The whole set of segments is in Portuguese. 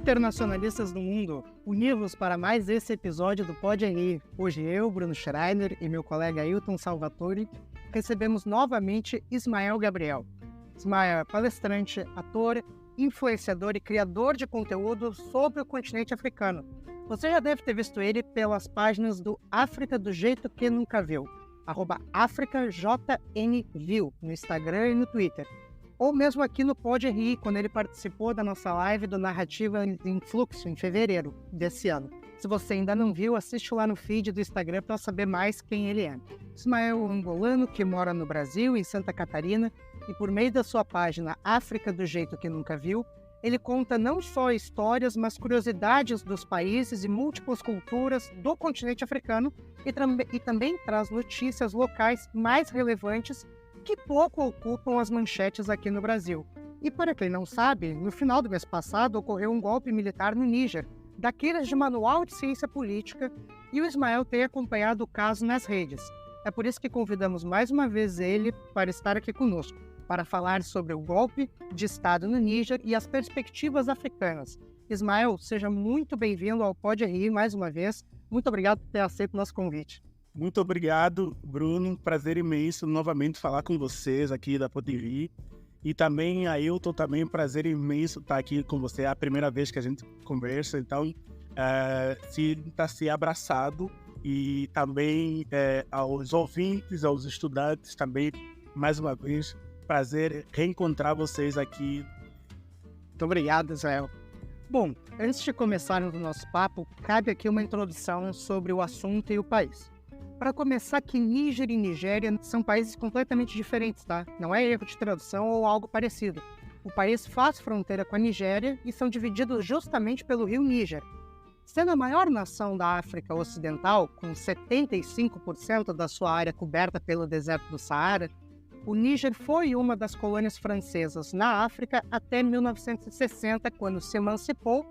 Internacionalistas do mundo, univos para mais esse episódio do Pode RI. Hoje eu, Bruno Schreiner e meu colega Ailton Salvatore recebemos novamente Ismael Gabriel. Ismael é palestrante, ator, influenciador e criador de conteúdo sobre o continente africano. Você já deve ter visto ele pelas páginas do África do Jeito Que Nunca Viu, @AfricaJNView, no Instagram e no Twitter. Ou mesmo aqui no Pode RI, quando ele participou da nossa live do Narrativa em Fluxo, em fevereiro desse ano. Se você ainda não viu, assiste lá no feed do Instagram para saber mais quem ele é. Ismael é um angolano que mora no Brasil, em Santa Catarina, e por meio da sua página África do Jeito Que Nunca Viu, ele conta não só histórias, mas curiosidades dos países e múltiplas culturas do continente africano e também traz notícias locais mais relevantes que pouco ocupam as manchetes aqui no Brasil. E para quem não sabe, no final do mês passado ocorreu um golpe militar no Níger, daqueles de manual de ciência política, e o Ismael tem acompanhado o caso nas redes. É por isso que convidamos mais uma vez ele para estar aqui conosco, para falar sobre o golpe de Estado no Níger e as perspectivas africanas. Ismael, seja muito bem-vindo ao Pode RI mais uma vez. Muito obrigado por ter aceito o nosso convite. Muito obrigado, Bruno. Prazer imenso novamente falar com vocês aqui da Pode RI. E também, Ailton, também prazer imenso estar aqui com você. É a primeira vez que a gente conversa, então se abraçado. E também aos ouvintes, aos estudantes também, mais uma vez, prazer reencontrar vocês aqui. Muito obrigado, Israel. Bom, antes de começarmos o nosso papo, cabe aqui uma introdução sobre o assunto e o país. Para começar, que Níger e Nigéria são países completamente diferentes, tá? Não é erro de tradução ou algo parecido. O país faz fronteira com a Nigéria e são divididos justamente pelo rio Níger. Sendo a maior nação da África Ocidental, com 75% da sua área coberta pelo deserto do Saara, o Níger foi uma das colônias francesas na África até 1960, quando se emancipou,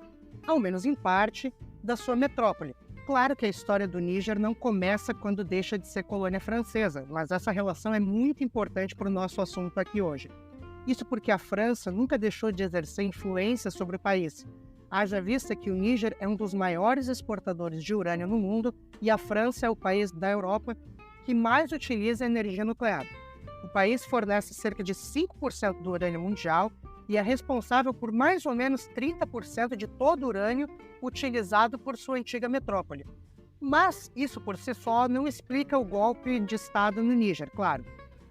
ao menos em parte, da sua metrópole. Claro que a história do Níger não começa quando deixa de ser colônia francesa, mas essa relação é muito importante para o nosso assunto aqui hoje. Isso porque a França nunca deixou de exercer influência sobre o país. Haja vista que o Níger é um dos maiores exportadores de urânio no mundo e a França é o país da Europa que mais utiliza energia nuclear. O país fornece cerca de 5% do urânio mundial e é responsável por mais ou menos 30% de todo o urânio utilizado por sua antiga metrópole. Mas isso por si só não explica o golpe de Estado no Níger, claro.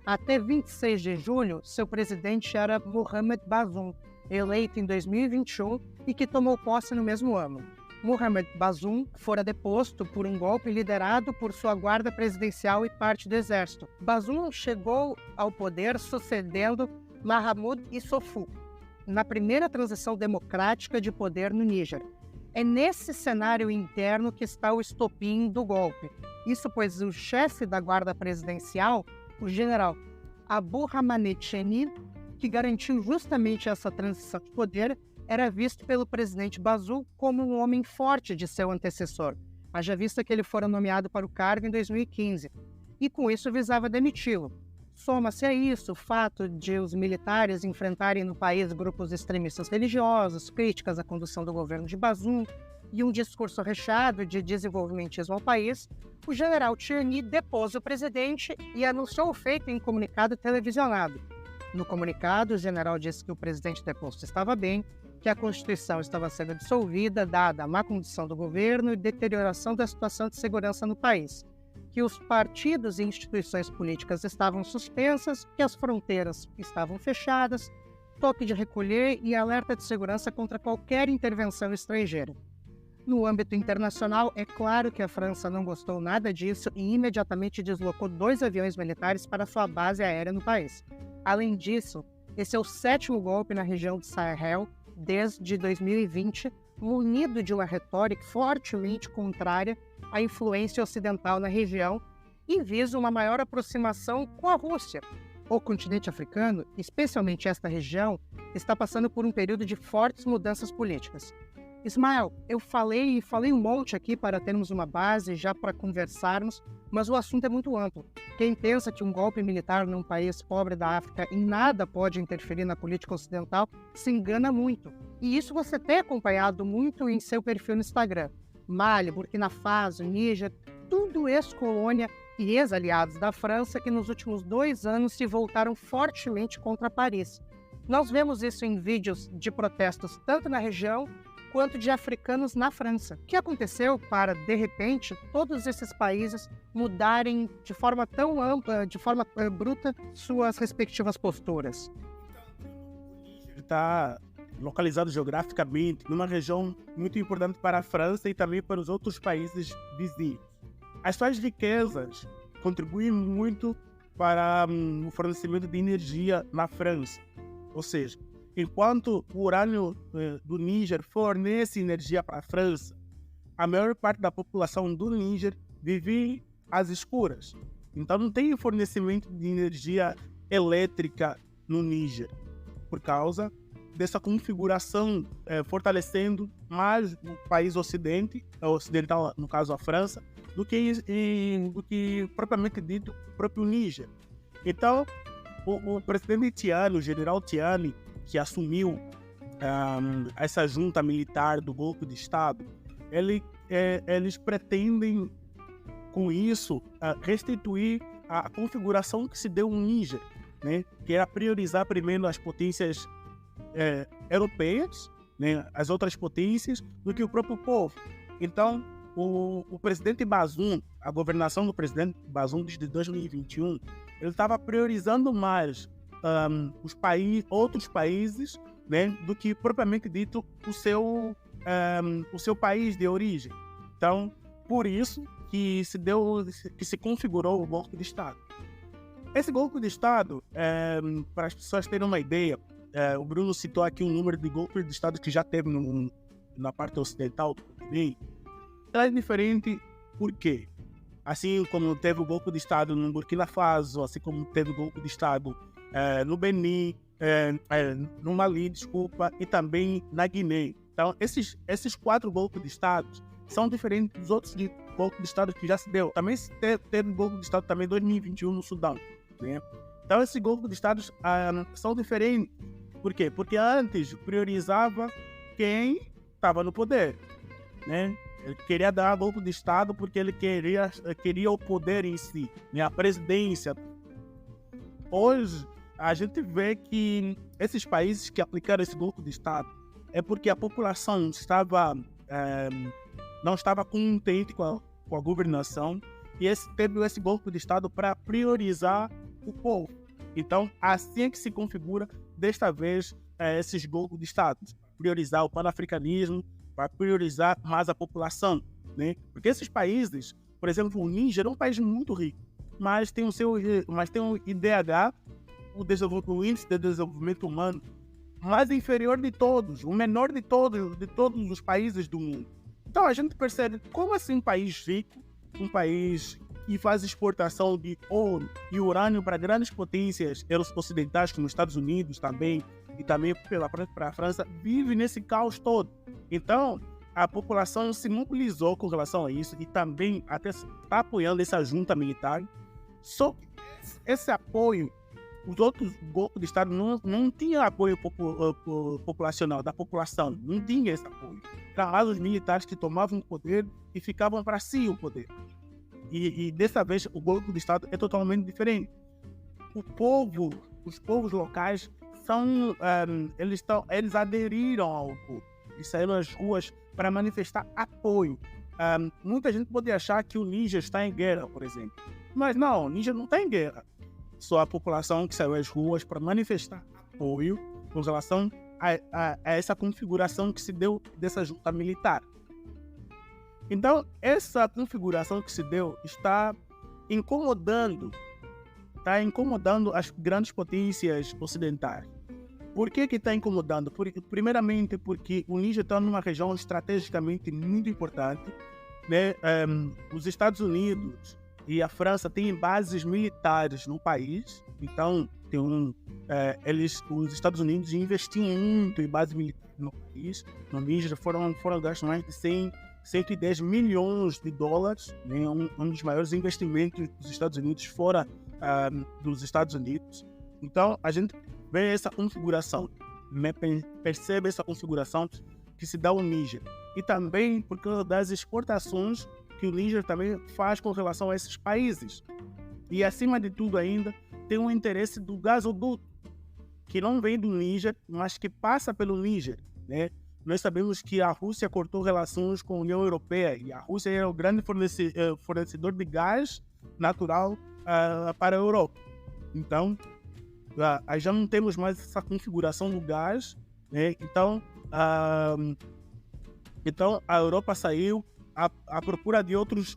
Até 26 de julho, seu presidente era Mohamed Bazoum, eleito em 2021 e que tomou posse no mesmo ano. Mohamed Bazoum fora deposto por um golpe liderado por sua guarda presidencial e parte do exército. Bazoum chegou ao poder sucedendo Mahamoud Issoufou na primeira transição democrática de poder no Níger. É nesse cenário interno que está o estopim do golpe. Isso pois o chefe da guarda presidencial, o general Abdourahmane Tiani, que garantiu justamente essa transição de poder, era visto pelo presidente Bazoum como um homem forte de seu antecessor, haja vista que ele fora nomeado para o cargo em 2015, e com isso visava demiti-lo. Soma-se a isso o fato de os militares enfrentarem no país grupos extremistas religiosos, críticas à condução do governo de Bazoum e um discurso recheado de desenvolvimentismo ao país. O general Tiani depôs o presidente e anunciou o feito em comunicado televisionado. No comunicado, o general disse que o presidente deposto estava bem, que a Constituição estava sendo dissolvida, dada a má condição do governo e deterioração da situação de segurança no país, que os partidos e instituições políticas estavam suspensas, que as fronteiras estavam fechadas, toque de recolher e alerta de segurança contra qualquer intervenção estrangeira. No âmbito internacional, é claro que a França não gostou nada disso e imediatamente deslocou 2 aviões militares para sua base aérea no país. Além disso, esse é o 7º golpe na região do Sahel desde 2020, munido de uma retórica fortemente contrária à influência ocidental na região e visa uma maior aproximação com a Rússia. O continente africano, especialmente esta região, está passando por um período de fortes mudanças políticas. Ismael, eu falei um monte aqui para termos uma base já para conversarmos, mas o assunto é muito amplo. Quem pensa que um golpe militar num país pobre da África em nada pode interferir na política ocidental, se engana muito. E isso você tem acompanhado muito em seu perfil no Instagram. Mali, Burkina Faso, Níger, tudo ex-colônia e ex-aliados da França que nos últimos 2 anos se voltaram fortemente contra Paris. Nós vemos isso em vídeos de protestos tanto na região quanto de africanos na França. O que aconteceu para, de repente, todos esses países mudarem de forma tão ampla, de forma bruta, suas respectivas posturas? Está localizado geograficamente numa região muito importante para a França e também para os outros países vizinhos. As suas riquezas contribuem muito para o fornecimento de energia na França. Ou seja, enquanto o urânio do Níger fornece energia para a França, a maior parte da população do Níger vive às escuras. Então não tem fornecimento de energia elétrica no Níger, por causa dessa configuração fortalecendo mais o país ocidental, no caso a França, do que propriamente dito o próprio Níger. Então, o presidente Tiani, o general Tiani, que assumiu essa junta militar do golpe de Estado, eles pretendem, com isso, restituir a configuração que se deu no Níger, né? Que era priorizar primeiro as potências europeias, né? As outras potências, do que o próprio povo. Então, o presidente Bazoum, a governação do presidente Bazoum desde 2021, ele estava priorizando mais outros países, né, do que propriamente dito o seu país de origem. Então, por isso que se configurou o golpe de Estado. Esse golpe de Estado, para as pessoas terem uma ideia, o Bruno citou aqui um número de golpes de Estado que já teve na parte ocidental do continente. É diferente por quê? Assim como teve o golpe de Estado no Burkina Faso, assim como teve o golpe de Estado no Benin, no Mali, e também na Guiné. Então, esses 4 golpes de Estado são diferentes dos outros golpes de Estado que já se deu. Também teve golpe de Estado também em 2021 no Sudão, né? Então, esses golpes de Estado são diferentes. Por quê? Porque antes priorizava quem estava no poder, né? Ele queria dar golpe de Estado porque ele queria o poder em si, né? A presidência. Hoje, a gente vê que esses países que aplicaram esse golpe de Estado é porque a população não estava contente com a governação e teve esse golpe de Estado para priorizar o povo. Então, assim é que se configura, desta vez, esses golpes de Estado. Priorizar o panafricanismo, para priorizar mais a população, né? Porque esses países, por exemplo, o Níger é um país muito rico, mas tem um IDH, o Índice de Desenvolvimento Humano, mais inferior de todos, o menor de todos os países do mundo. Então a gente percebe como assim um país rico, um país que faz exportação de ouro e urânio para grandes potências ocidentais, como os Estados Unidos também, e também para a França, vive nesse caos todo. Então, a população se mobilizou com relação a isso e também até está apoiando essa junta militar. Só que esse apoio, os outros golpes de Estado não tinham apoio populacional, da população, não tinha esse apoio. Eram lá os militares que tomavam o poder e ficavam para si o poder. E dessa vez o golpe de Estado é totalmente diferente. Os povos locais eles aderiram ao povo e saíram às ruas para manifestar apoio. Muita gente pode achar que o Níger está em guerra, por exemplo. Mas não, o Níger não está em guerra. Só a população que saiu às ruas para manifestar apoio com relação a essa configuração que se deu dessa junta militar. Então, essa configuração que se deu está incomodando as grandes potências ocidentais. Por que está incomodando? Primeiramente, porque o Níger está numa região estrategicamente muito importante, né? Os Estados Unidos e a França têm bases militares no país, então tem os Estados Unidos investiam muito em base militar no país. No Níger foram gastos mais de 110 milhões de dólares, né? Um dos maiores investimentos dos Estados Unidos fora dos Estados Unidos. Então, a gente vê essa configuração, né? Percebe essa configuração que se dá ao Níger. E também por causa das exportações que o Níger também faz com relação a esses países. E, acima de tudo ainda, tem um interesse do gasoduto, que não vem do Níger, mas que passa pelo Níger, né? Nós sabemos que a Rússia cortou relações com a União Europeia e a Rússia é o grande fornecedor de gás natural para a Europa. Então, já não temos mais essa configuração do gás, né? Então, a Europa saiu à procura de outros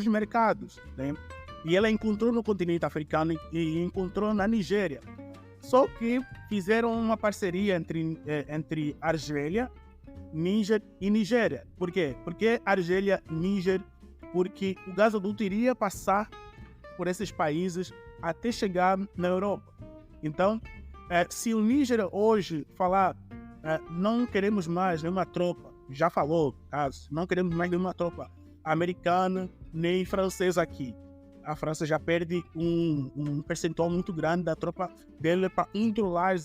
mercados, né? E ela encontrou no continente africano e encontrou na Nigéria. Só que fizeram uma parceria entre Argélia, Níger e Nigéria. Por quê? Porque Argélia, Níger, porque o gasoduto iria passar por esses países até chegar na Europa. Então, se o Níger hoje falar não queremos mais nenhuma tropa, já falou, caso, não queremos mais nenhuma tropa americana nem francesa aqui. A França já perde um percentual muito grande da tropa dele para controlar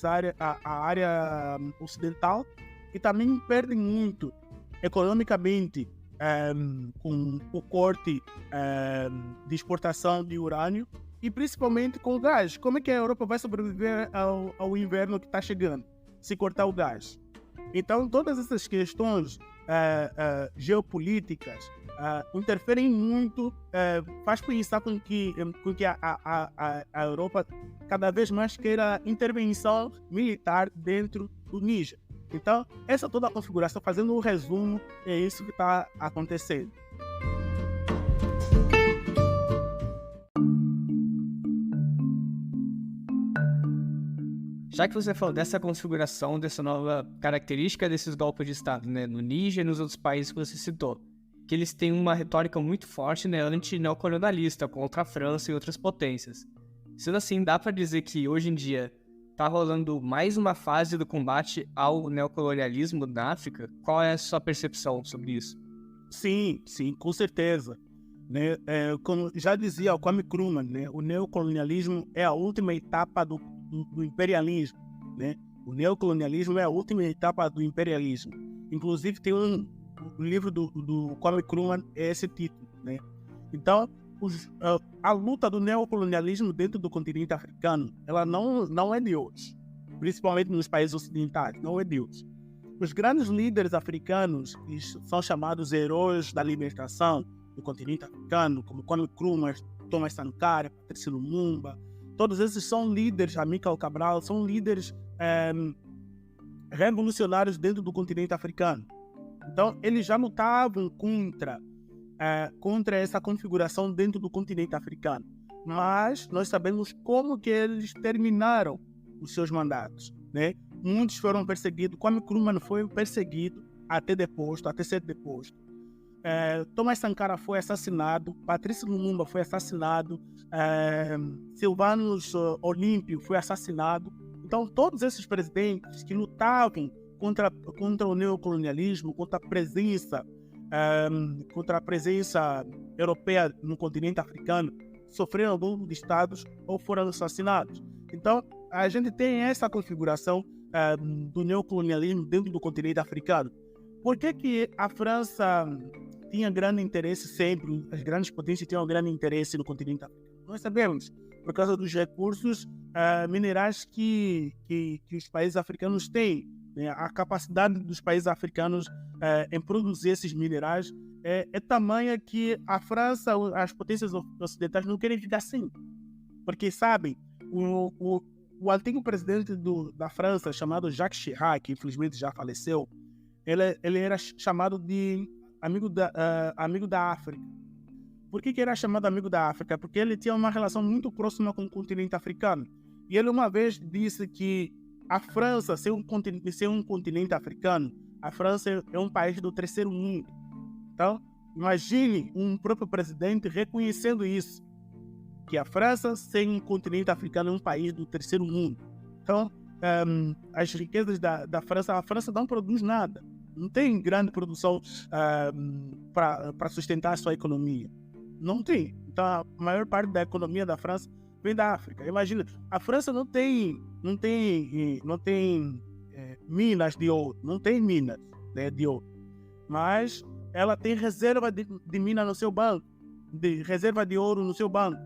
a área ocidental e também perde muito economicamente com o corte de exportação de urânio e principalmente com o gás. Como é que a Europa vai sobreviver ao inverno que está chegando se cortar o gás? Então, todas essas questões geopolíticas interferem muito, faz pensar com que a Europa cada vez mais queira intervenção militar dentro do Níger. Então, essa toda a configuração, fazendo um resumo, é isso que está acontecendo. Já que você falou dessa configuração, dessa nova característica desses golpes de Estado, né, no Níger e nos outros países que você citou, que eles têm uma retórica muito forte, né, anti-neocolonialista contra a França e outras potências. Sendo assim, dá para dizer que hoje em dia está rolando mais uma fase do combate ao neocolonialismo na África? Qual é a sua percepção sobre isso? Sim, com certeza. Né? Como já dizia o Kwame Nkrumah, né? O neocolonialismo é a última etapa do imperialismo. Né? O neocolonialismo é a última etapa do imperialismo. Inclusive tem o livro do Kwame Nkrumah é esse título. Né? Então, a luta do neocolonialismo dentro do continente africano, ela não é de hoje, principalmente nos países ocidentais, não é de hoje. Os grandes líderes africanos, que são chamados heróis da libertação do continente africano, como Kwame Nkrumah, Thomas Sankara, Patrice Lumumba, todos esses são líderes, Amílcar Cabral, são líderes revolucionários dentro do continente africano. Então, eles já lutavam contra essa configuração dentro do continente africano. Mas nós sabemos como que eles terminaram os seus mandatos. Né? Muitos foram perseguidos. Kwame Nkrumah foi perseguido até ser deposto. Thomas Sankara foi assassinado, Patrice Lumumba foi assassinado, Sylvanus Olympio foi assassinado. Então, todos esses presidentes que lutavam contra o neocolonialismo, contra a presença europeia no continente africano, sofreram golpe de estados ou foram assassinados. Então, a gente tem essa configuração do neocolonialismo dentro do continente africano. Por que a França tinha grande interesse sempre, as grandes potências tinham grande interesse no continente africano? Nós sabemos, por causa dos recursos minerais que os países africanos têm. Né? A capacidade dos países africanos em produzir esses minerais é tamanha que a França, as potências ocidentais não querem ficar assim. Porque, sabem, o antigo presidente da França, chamado Jacques Chirac, que infelizmente já faleceu, ele era chamado de amigo da África. Por que era chamado amigo da África? Porque ele tinha uma relação muito próxima com o continente africano. E ele uma vez disse que a França, ser um continente africano, a França é um país do terceiro mundo. Então, imagine um próprio presidente reconhecendo isso, que a França, ser um continente africano, é um país do terceiro mundo. Então, as riquezas da França, a França não produz nada. Não tem grande produção para sustentar a sua economia. Não tem. Então, a maior parte da economia da França vem da África. Imagina, a França não tem minas de ouro, não tem minas, né, de ouro. Mas ela tem reserva de mina no seu banco, de reserva de ouro no seu banco.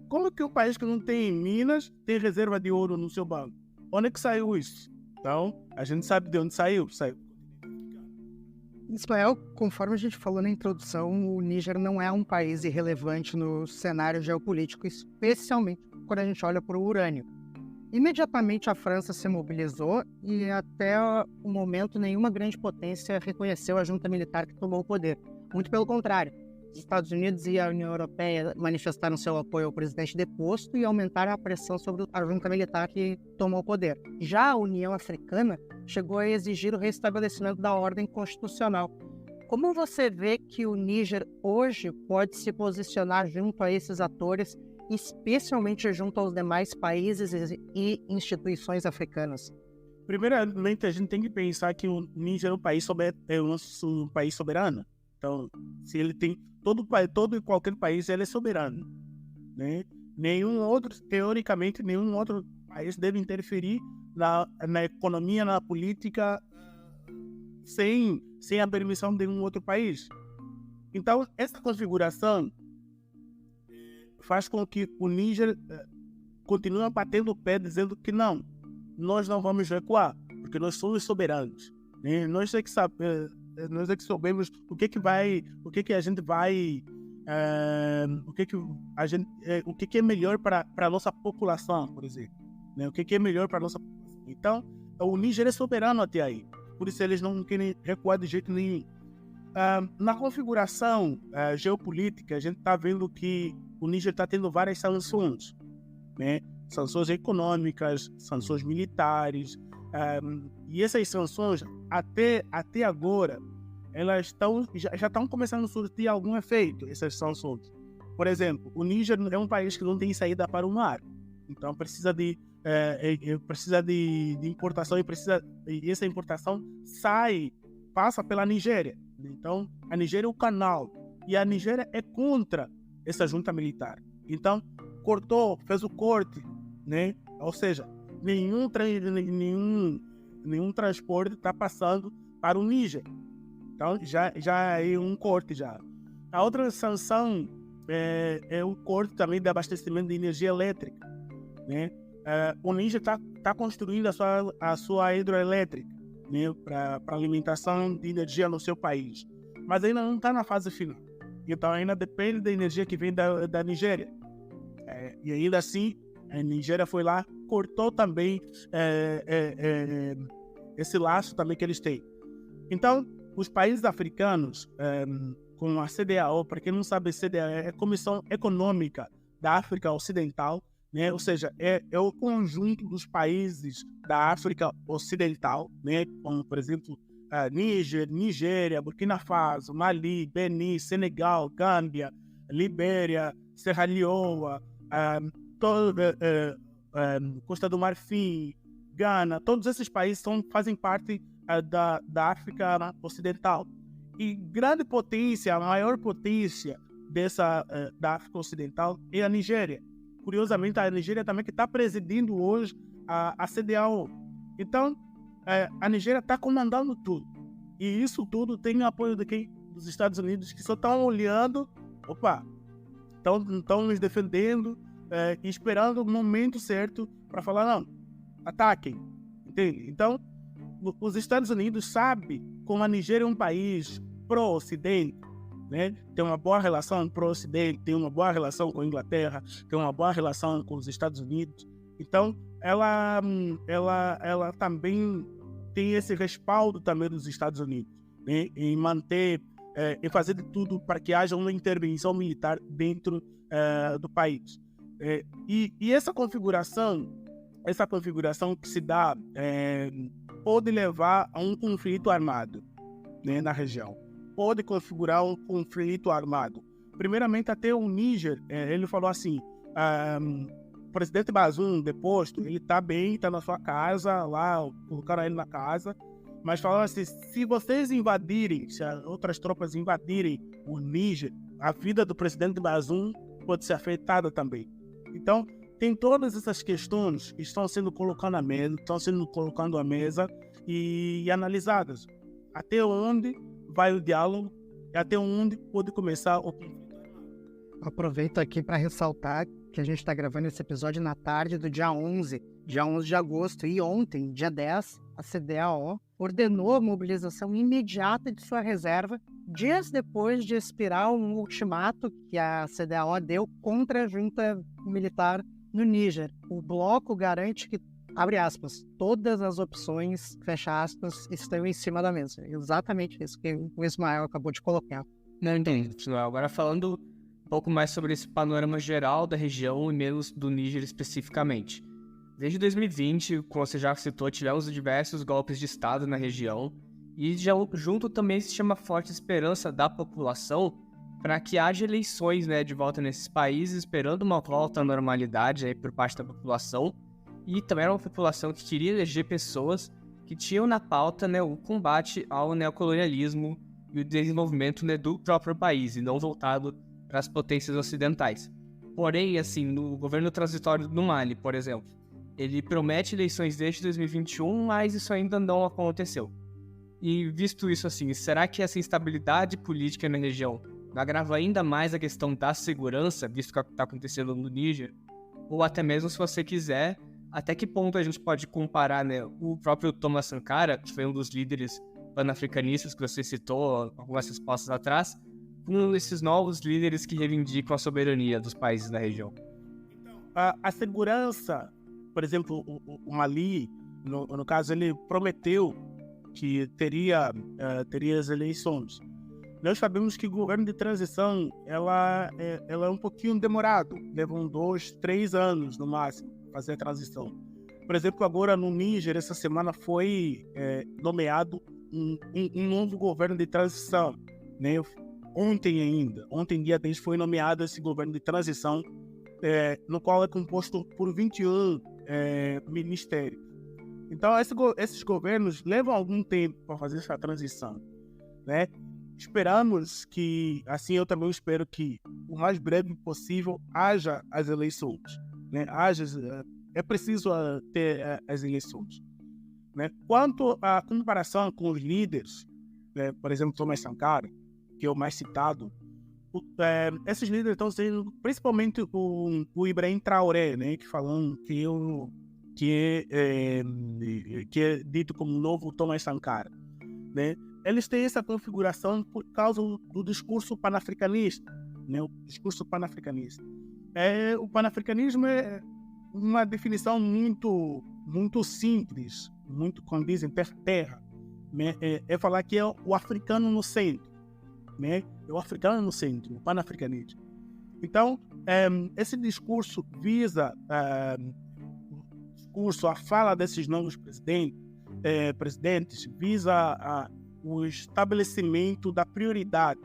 Como que um país que não tem minas tem reserva de ouro no seu banco? Onde é que saiu isso? Então, a gente sabe de onde saiu. Ismael, conforme a gente falou na introdução, o Níger não é um país irrelevante no cenário geopolítico, especialmente quando a gente olha para o urânio. Imediatamente a França se mobilizou e até o momento nenhuma grande potência reconheceu a junta militar que tomou o poder. Muito pelo contrário, os Estados Unidos e a União Europeia manifestaram seu apoio ao presidente deposto e aumentaram a pressão sobre a junta militar que tomou o poder. Já a União Africana chegou a exigir o restabelecimento da ordem constitucional. Como você vê que o Níger hoje pode se posicionar junto a esses atores, especialmente junto aos demais países e instituições africanas? Primeiramente, a gente tem que pensar que o Níger é um país soberano. Então, se ele tem todo e qualquer país, ele é soberano, né? Teoricamente, nenhum outro país deve interferir na economia, na política, sem a permissão de um outro país. Então, essa configuração faz com que o Níger continue batendo o pé, dizendo que não, nós não vamos recuar, porque nós somos soberanos, né? Nós é que sabemos o que é melhor para a nossa população, por exemplo, né? O que é melhor para a nossa população. Então, o Níger é soberano até aí, por isso eles não querem recuar de jeito nenhum. Na configuração geopolítica, a gente está vendo que o Níger está tendo várias sanções, né? Sanções econômicas, sanções militares, e essas sanções, até agora, elas já estão começando a surtir algum efeito, essas sanções. Por exemplo, o Níger é um país que não tem saída para o mar, então precisa de importação, e essa importação passa pela Nigéria. Então, a Nigéria é o canal, e a Nigéria é contra essa junta militar. Então, fez o corte, né? Ou seja, nenhum transporte está passando para o Níger. Então, já é um corte já. A outra sanção é o corte também de abastecimento de energia elétrica, né? O Níger está construindo a sua hidroelétrica, né, para alimentação de energia no seu país, mas ainda não está na fase final. Então ainda depende da energia que vem da Nigéria. E ainda assim, a Nigéria foi lá, cortou também esse laço também que eles têm. Então, os países africanos, com a CEDEAO, para quem não sabe, a CEDEAO é a Comissão Econômica da África Ocidental, né? Ou seja, é o conjunto dos países da África Ocidental, né? Como, por exemplo, Níger, Nigéria, Burkina Faso, Mali, Benin, Senegal, Gâmbia, Libéria, Serra Leoa, Costa do Marfim, Gana. Todos esses países fazem parte da África Ocidental. E grande potência, a maior potência da África Ocidental é a Nigéria. Curiosamente, a Nigéria também que está presidindo hoje a CEDEAO. Então, a Nigéria está comandando tudo. E isso tudo tem o apoio dos Estados Unidos, que só estão olhando, estão nos defendendo e esperando o momento certo para falar, não, ataquem. Entende? Então, os Estados Unidos sabem como a Nigéria é um país pró-Ocidente, né? Tem uma boa relação pró-Ocidente, tem uma boa relação com a Inglaterra, tem uma boa relação com os Estados Unidos. Então, ela também tem esse respaldo também dos Estados Unidos, né? Em manter, em fazer de tudo para que haja uma intervenção militar dentro do país. E essa configuração que se dá pode levar a um conflito armado, né, na região. Pode configurar um conflito armado. Primeiramente, até o Níger, ele falou assim, presidente Bazoum, deposto, ele tá bem, tá na sua casa, lá, colocaram ele na casa, mas falaram assim, se vocês invadirem, se as outras tropas invadirem o Níger, a vida do presidente Bazoum pode ser afetada também. Então, tem todas essas questões que estão sendo colocadas à mesa e analisadas. Até onde vai o diálogo e até onde pode começar o conflito. Aproveito aqui para ressaltar que a gente está gravando esse episódio na tarde do dia 11 de agosto, e ontem, dia 10, a CDAO ordenou a mobilização imediata de sua reserva, dias depois de expirar um ultimato que a CDAO deu contra a junta militar no Níger. O bloco garante que, abre aspas, todas as opções, fecha aspas, estão em cima da mesa. Exatamente isso que o Ismael acabou de colocar. Não entendi. Agora falando um pouco mais sobre esse panorama geral da região e menos do Níger especificamente. Desde 2020, como você já citou, tivemos diversos golpes de Estado na região e junto também se chama forte esperança da população para que haja eleições, né, de volta nesses países, esperando uma volta à normalidade aí por parte da população. E também era uma população que queria eleger pessoas que tinham na pauta, né, o combate ao neocolonialismo e o desenvolvimento, né, do próprio país, e não voltado para as potências ocidentais. Porém, assim, no governo transitório do Mali, por exemplo, ele promete eleições desde 2021, mas isso ainda não aconteceu. E visto isso assim, será que essa instabilidade política na região agrava ainda mais a questão da segurança, visto que está acontecendo no Níger? Ou até mesmo, se você quiser, até que ponto a gente pode comparar, né, o próprio Thomas Sankara, que foi um dos líderes pan-africanistas que você citou algumas respostas atrás, com esses novos líderes que reivindicam a soberania dos países da região? A segurança, por exemplo, o Mali, no caso, ele prometeu que teria as eleições. Nós sabemos que o governo de transição ela é um pouquinho demorado, levam 2, 3 anos no máximo fazer a transição. Por exemplo, agora no Níger, essa semana foi nomeado um novo governo de transição, né? Ontem dia 10 foi nomeado esse governo de transição, no qual é composto por 21 ministérios. Então, esses governos levam algum tempo para fazer essa transição, né? Esperamos que, assim eu também espero que o mais breve possível haja as eleições, né? É preciso ter as eleições, né? Quanto à comparação com os líderes, né? Por exemplo, Thomas Sankara, que é o mais citado, esses líderes estão sendo, principalmente o Ibrahim Traoré, né? Que é dito como novo Thomas Sankara, né? Eles têm essa configuração por causa do discurso panafricanista, né? O discurso panafricanista. O panafricanismo é uma definição muito simples, muito, como dizem, terra, né? É falar que é o africano no centro, né? É o africano no centro, o panafricanismo. Então, esse discurso visa a fala desses novos presidentes visa o estabelecimento da prioridade,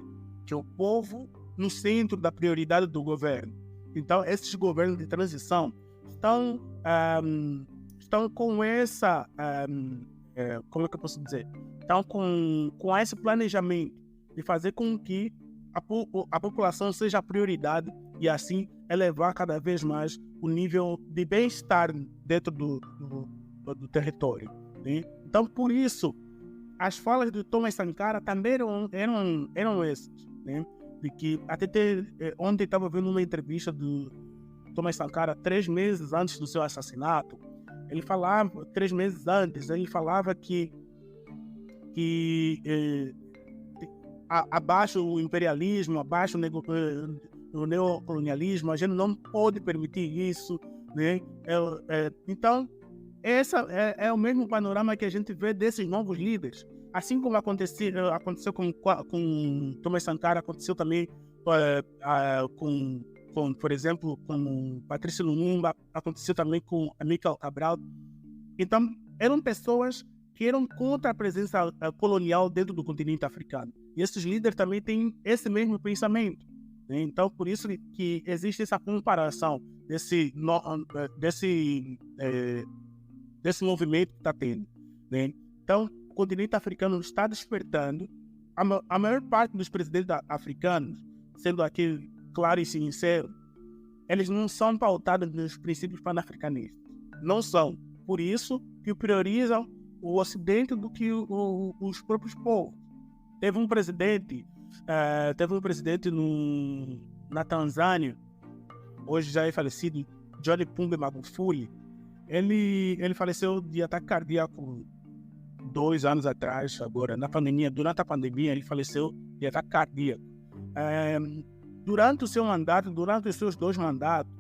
que é o povo no centro da prioridade do governo. Então, esses governos de transição estão com essa, como é que eu posso dizer? Estão com esse planejamento de fazer com que a população seja a prioridade e assim elevar cada vez mais o nível de bem-estar dentro do território, né? Então, por isso, as falas do Thomas Sankara também eram essas, né? De que ontem estava vendo uma entrevista do Thomas Sankara 3 meses antes do seu assassinato. Ele falava, 3 meses antes, ele falava que abaixo o imperialismo, abaixo o neocolonialismo, a gente não pode permitir isso, né? Então, esse é o mesmo panorama que a gente vê desses novos líderes. Assim como aconteceu com Thomas Sankara, aconteceu também por exemplo, com Patrícia Lumumba, aconteceu também com Amílcar Cabral. Então, eram pessoas que eram contra a presença colonial dentro do continente africano. E esses líderes também têm esse mesmo pensamento, né? Então, por isso que existe essa comparação desse movimento que está tendo, né? Então, o continente africano está despertando. A maior parte dos presidentes africanos, sendo aqui claro e sincero, eles não são pautados nos princípios pan-africanistas. Não são. Por isso que priorizam o Ocidente do que os próprios povos. Teve um presidente na Tanzânia, hoje já é falecido, John Pombe Magufuli. Ele faleceu de ataque cardíaco 2 anos atrás, agora, durante a pandemia, ele faleceu de ataque cardíaco. Durante os seus 2 mandatos,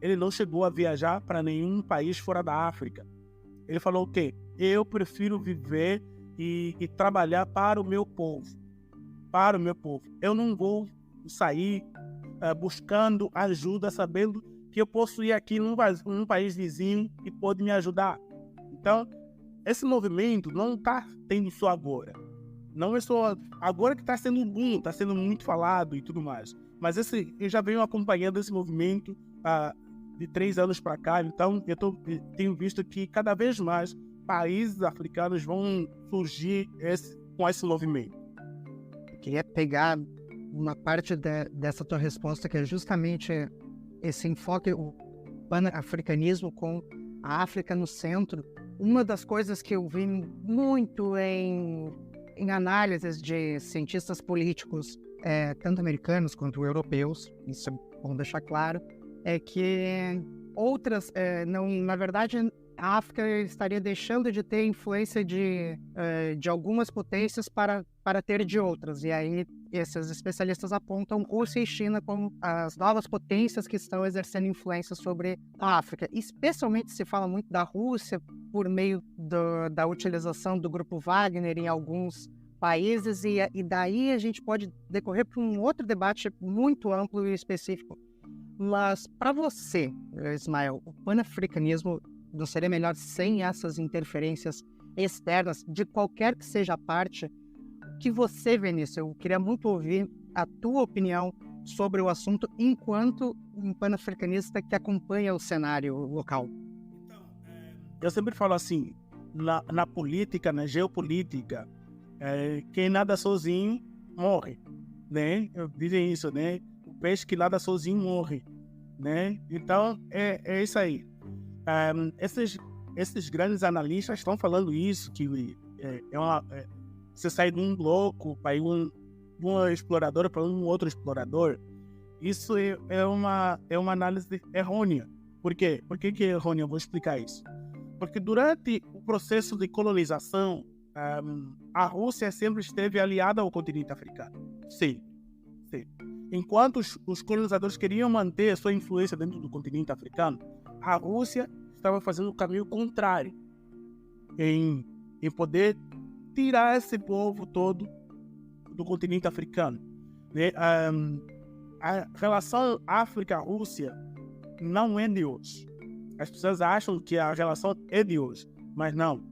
ele não chegou a viajar para nenhum país fora da África. Ele falou o quê? Eu prefiro viver e trabalhar para o meu povo. Para o meu povo. Eu não vou sair buscando ajuda, sabendo que eu posso ir aqui num país vizinho e pode me ajudar. Então, esse movimento não está tendo só agora. Não é só agora que está sendo boom, está sendo muito falado e tudo mais. Mas eu já venho acompanhando esse movimento de 3 anos para cá. Então, tenho visto que cada vez mais países africanos vão surgir com esse movimento. Eu queria pegar uma parte dessa tua resposta, que é justamente esse enfoque, o pan-africanismo com a África no centro. Uma das coisas que eu vi muito em análises de cientistas políticos, tanto americanos quanto europeus, isso é bom deixar claro, é que na verdade, a África estaria deixando de ter influência de algumas potências para ter de outras. E aí, esses especialistas apontam Rússia e China como as novas potências que estão exercendo influência sobre a África. Especialmente se fala muito da Rússia por meio da utilização do grupo Wagner em alguns países, e daí a gente pode decorrer para um outro debate muito amplo e específico. Mas, para você, Ismael, o pan-africanismo não seria melhor sem essas interferências externas, de qualquer que seja a parte? O que você vê nisso? Eu queria muito ouvir a tua opinião sobre o assunto enquanto um pan-africanista que acompanha o cenário local. Então, eu sempre falo assim, na política, na geopolítica, quem nada sozinho morre, né? Dizem isso, né? O peixe que nada sozinho morre, né? Então, é isso aí. Esses grandes analistas estão falando isso, que você sai de um bloco para ir uma exploradora para um outro explorador. Isso é uma análise errônea. Por quê? Por que é errônea? Eu vou explicar isso. Porque durante o processo de colonização, a Rússia sempre esteve aliada ao continente africano. Sim. Enquanto os colonizadores queriam manter a sua influência dentro do continente africano, a Rússia estava fazendo o caminho contrário em poder tirar esse povo todo do continente africano, né? A relação África-Rússia não é de hoje. As pessoas acham que a relação é de hoje, mas não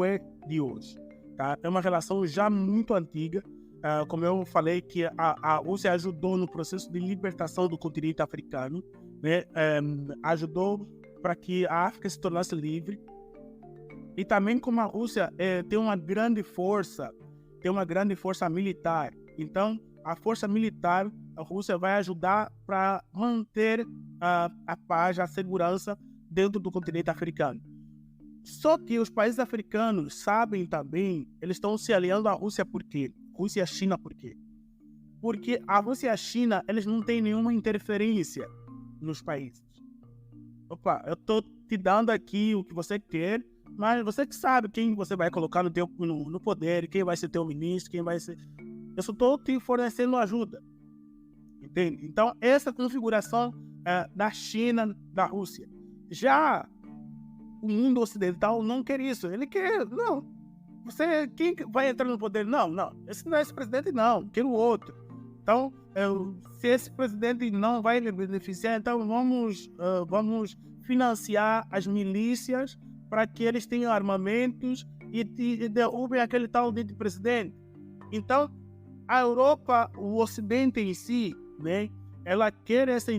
é de hoje, tá? É uma relação já muito antiga. Como eu falei, que a Rússia ajudou no processo de libertação do continente africano, né? Ajudou para que a África se tornasse livre. E também, como a Rússia tem uma grande força militar, então a força militar, a Rússia vai ajudar para manter a paz, a segurança dentro do continente africano. Só que os países africanos sabem também, eles estão se aliando à Rússia por quê? Rússia e a China por quê? Porque a Rússia e a China, eles não têm nenhuma interferência nos países. Opa, eu estou te dando aqui o que você quer, mas você que sabe quem você vai colocar no poder, quem vai ser teu ministro, quem vai ser... Eu só estou te fornecendo ajuda. Entende? Então, essa configuração da China, da Rússia. Já o mundo ocidental não quer isso. Ele quer... Não. Quem vai entrar no poder? Não. Esse não é esse presidente, não. Quero o outro. Então, se esse presidente não vai lhe beneficiar, então vamos financiar as milícias para que eles tenham armamentos e derrubem aquele tal de presidente. Então, a Europa, o Ocidente em si, né? Ela quer essa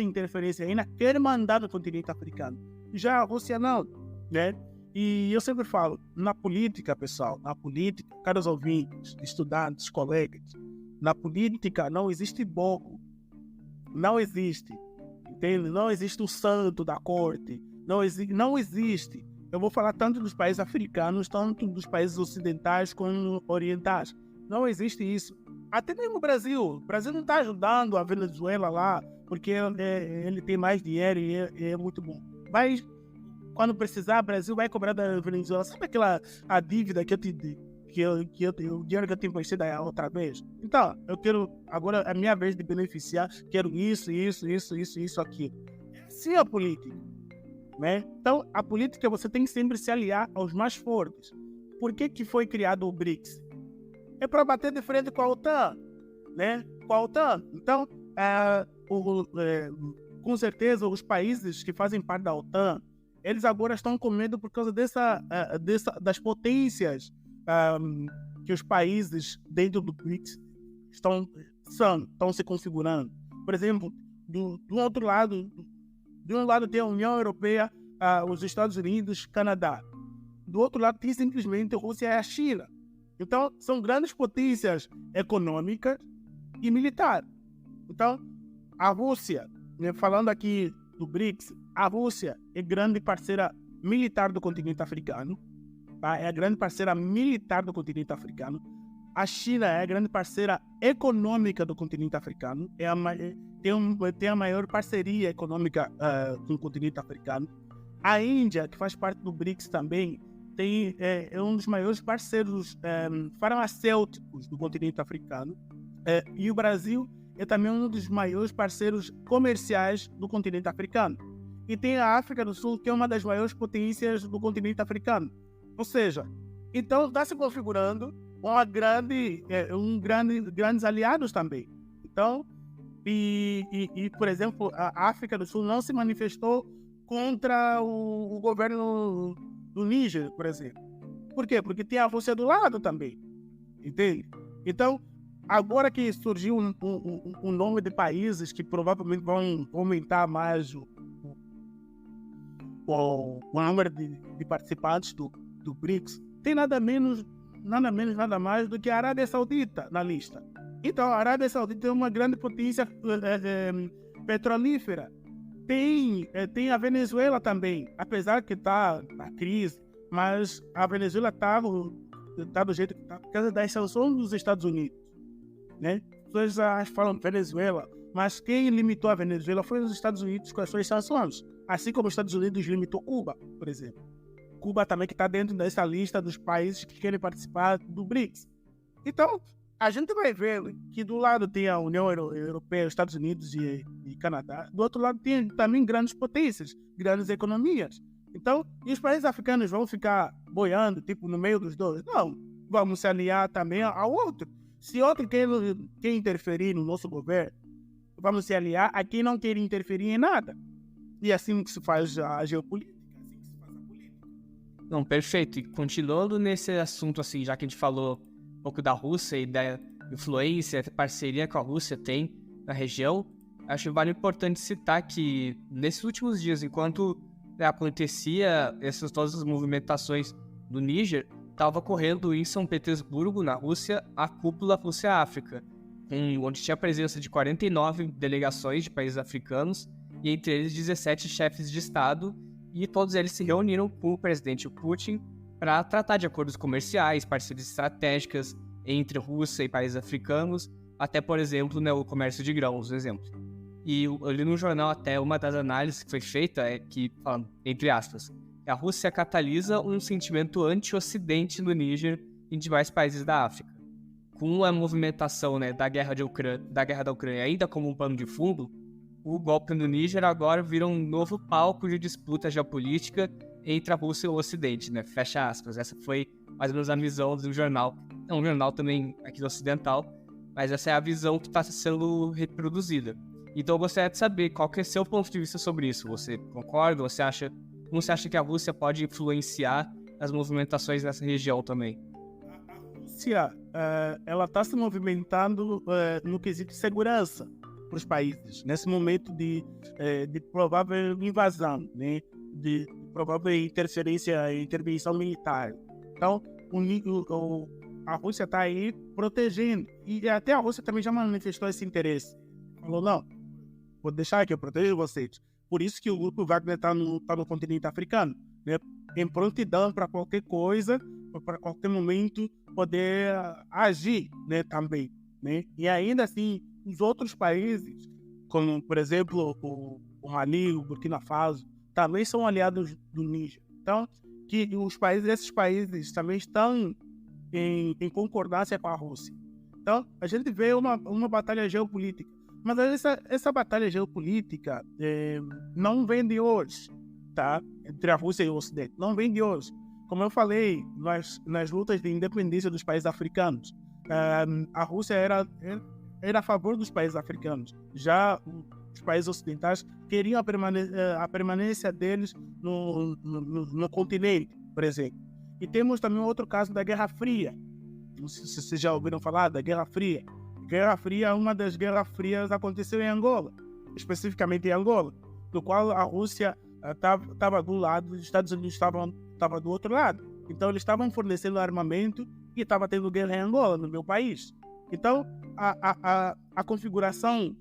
interferência ainda, quer mandar no continente africano. Já a Rússia não, né? E eu sempre falo, na política, pessoal, caros ouvintes, estudantes, colegas, na política não existe bobo, não existe, entende? Não existe o santo da corte, não existe. Eu vou falar tanto dos países africanos, tanto dos países ocidentais como orientais. Não existe isso. Até mesmo o Brasil não está ajudando a Venezuela lá, porque ele tem mais dinheiro e é muito bom. Mas, quando precisar, o Brasil vai cobrar da Venezuela. Sabe a dívida que eu te dei? O dinheiro que eu te emprestei da outra vez? Então, eu quero, agora é a minha vez de beneficiar, quero isso, aquilo. Sim, a política, né? Então, a política você tem que sempre se aliar aos mais fortes. Por que foi criado o BRICS? É para bater de frente com a OTAN, né? Então, com certeza, os países que fazem parte da OTAN, eles agora estão com medo por causa das potências que os países dentro do BRICS estão se configurando. Por exemplo, do outro lado, de um lado tem a União Europeia, os Estados Unidos, Canadá. Do outro lado tem simplesmente a Rússia e a China. Então, são grandes potências econômicas e militares. Então, a Rússia, né, falando aqui do BRICS, a Rússia é grande parceira militar do continente africano. Tá? É a grande parceira militar do continente africano. A China é a grande parceira econômica do continente africano. Tem a maior parceria econômica com o continente africano. A Índia, que faz parte do BRICS também, é um dos maiores parceiros farmacêuticos do continente africano. E o Brasil é também um dos maiores parceiros comerciais do continente africano. E tem a África do Sul, que é uma das maiores potências do continente africano. Ou seja, então está se configurando grandes aliados também. Então, por exemplo, a África do Sul não se manifestou contra o governo do Níger, por exemplo. Por quê? Porque tem a Rússia do lado também. Entende? Então, agora que surgiu um nome de países que provavelmente vão aumentar mais o número de participantes do BRICS, tem nada mais do que a Arábia Saudita na lista. Então, a Arábia Saudita é uma grande potência petrolífera. Tem a Venezuela também, apesar que está na crise, mas a Venezuela está do jeito que está por causa das sanções dos Estados Unidos, né? As pessoas falam Venezuela, mas quem limitou a Venezuela foi os Estados Unidos com as suas sanções, assim como os Estados Unidos limitou Cuba, por exemplo. Cuba também que está dentro dessa lista dos países que querem participar do BRICS. Então, a gente vai ver que do lado tem a União Europeia, os Estados Unidos e Canadá. Do outro lado tem também grandes potências, grandes economias. Então, e os países africanos vão ficar boiando, tipo, no meio dos dois? Não, vamos se aliar também ao outro. Se outro quer interferir no nosso governo, vamos se aliar a quem não quer interferir em nada. E assim que se faz a geopolítica, assim que se faz a política. Não, perfeito. E continuando nesse assunto, assim, já que a gente falou um pouco da Rússia e da influência, parceria que a Rússia tem na região, acho que vale importante citar que nesses últimos dias, enquanto acontecia todas as movimentações do Níger, estava ocorrendo em São Petersburgo, na Rússia, a cúpula Rússia-África, onde tinha a presença de 49 delegações de países africanos e entre eles 17 chefes de Estado, e todos eles se reuniram com o presidente Putin para tratar de acordos comerciais, parcerias estratégicas entre Rússia e países africanos, até, por exemplo, o comércio de grãos, por exemplo. E eu li no jornal até uma das análises que foi feita, que, entre aspas, a Rússia catalisa um sentimento anti-ocidente no Níger e em demais países da África. Com a movimentação da guerra da Ucrânia ainda como um pano de fundo, o golpe no Níger agora vira um novo palco de disputa geopolítica entre a Rússia e o Ocidente, fecha aspas. Essa foi mais ou menos a visão do jornal. É um jornal também aqui ocidental, mas essa é a visão que está sendo reproduzida. Então eu gostaria de saber qual que é o seu ponto de vista sobre isso. Você concorda? Como você acha que a Rússia pode influenciar as movimentações nessa região também? A Rússia, ela está se movimentando no quesito de segurança para os países, nesse momento de provável invasão, né? De provável intervenção militar. Então, a Rússia está aí protegendo. E até a Rússia também já manifestou esse interesse. Falou, não, vou deixar que eu protejo vocês. Por isso que o grupo Wagner está no continente africano, né? Em prontidão para qualquer coisa, para qualquer momento poder agir, né, também, né? E ainda assim, os outros países, como, por exemplo, o Mali, o Burkina Faso, também são aliados do Níger. Então, esses países também estão em concordância com a Rússia. Então, a gente vê uma batalha geopolítica. Mas essa batalha geopolítica não vem de hoje, tá? Entre a Rússia e o Ocidente. Não vem de hoje. Como eu falei, nas lutas de independência dos países africanos, a Rússia era a favor dos países africanos. Já os países ocidentais queriam a permanência deles no continente, por exemplo. E temos também outro caso da Guerra Fria. Não sei se vocês já ouviram falar da Guerra Fria. Guerra Fria, uma das Guerras Frias aconteceu em Angola, especificamente em Angola, no qual a Rússia estava do lado, os Estados Unidos estavam do outro lado. Então eles estavam fornecendo armamento e estava tendo guerra em Angola, no meu país. Então a configuração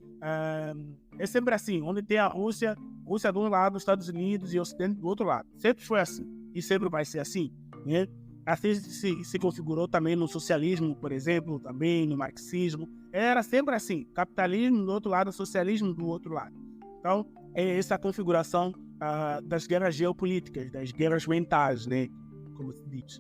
é sempre assim, onde tem a Rússia de um lado, os Estados Unidos e o Ocidente do outro lado. Sempre foi assim e sempre vai ser assim, né? Assim se configurou também no socialismo, por exemplo, também no marxismo. Era sempre assim, capitalismo do outro lado, socialismo do outro lado. Então, é essa configuração das guerras geopolíticas, das guerras mentais, né? Como se diz.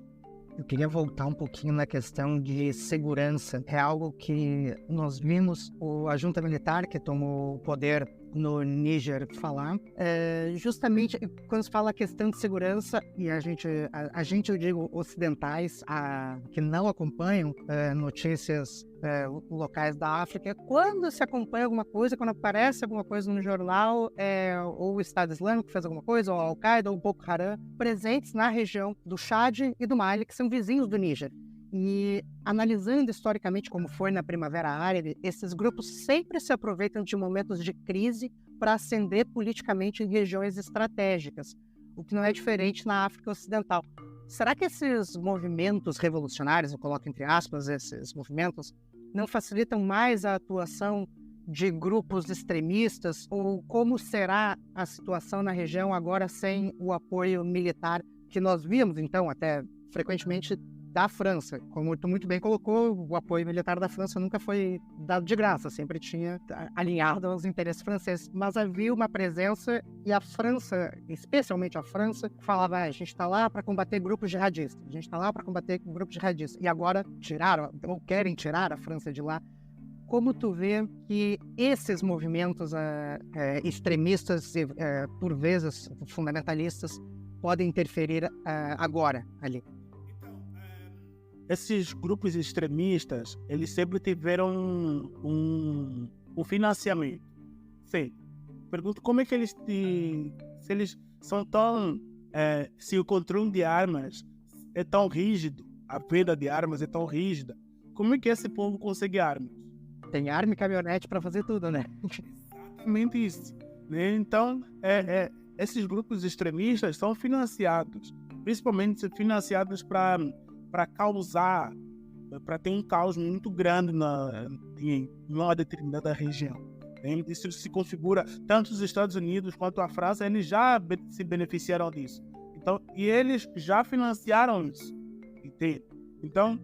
Eu queria voltar um pouquinho na questão de segurança. É algo que nós vimos a junta militar que tomou o poder no Níger falar. Justamente quando se fala a questão de segurança, e a gente eu digo ocidentais, que não acompanham notícias locais da África, quando se acompanha alguma coisa, quando aparece alguma coisa no jornal, ou o Estado Islâmico fez alguma coisa, ou a Al-Qaeda, ou o Boko Haram, presentes na região do Chad e do Mali, que são vizinhos do Níger. E analisando historicamente como foi na Primavera Árabe, esses grupos sempre se aproveitam de momentos de crise para ascender politicamente em regiões estratégicas, o que não é diferente na África Ocidental. Será que esses movimentos revolucionários, eu coloco entre aspas esses movimentos, não facilitam mais a atuação de grupos extremistas? Ou como será a situação na região agora sem o apoio militar que nós vimos, então, até frequentemente da França? Como tu muito bem colocou, o apoio militar da França nunca foi dado de graça, sempre tinha alinhado aos interesses franceses, mas havia uma presença, e a França, especialmente a França, falava, a gente está lá para combater grupos jihadistas, a gente está lá para combater grupos jihadistas, e agora tiraram, ou querem tirar a França de lá. Como tu vê que esses movimentos extremistas e, por vezes, fundamentalistas, podem interferir agora ali? Esses grupos extremistas, eles sempre tiveram um financiamento. Sim. Pergunto como é que eles se eles são tão se o controle de armas é tão rígido, a venda de armas é tão rígida, como é que esse povo consegue armas? Tem arma e caminhonete para fazer tudo, né? Exatamente isso, né? Então, esses grupos extremistas são financiados, principalmente financiados para causar, para ter um caos muito grande em uma determinada região. Isso se configura, tanto os Estados Unidos quanto a França, eles já se beneficiaram disso. Então, e eles já financiaram isso. Entende? Então,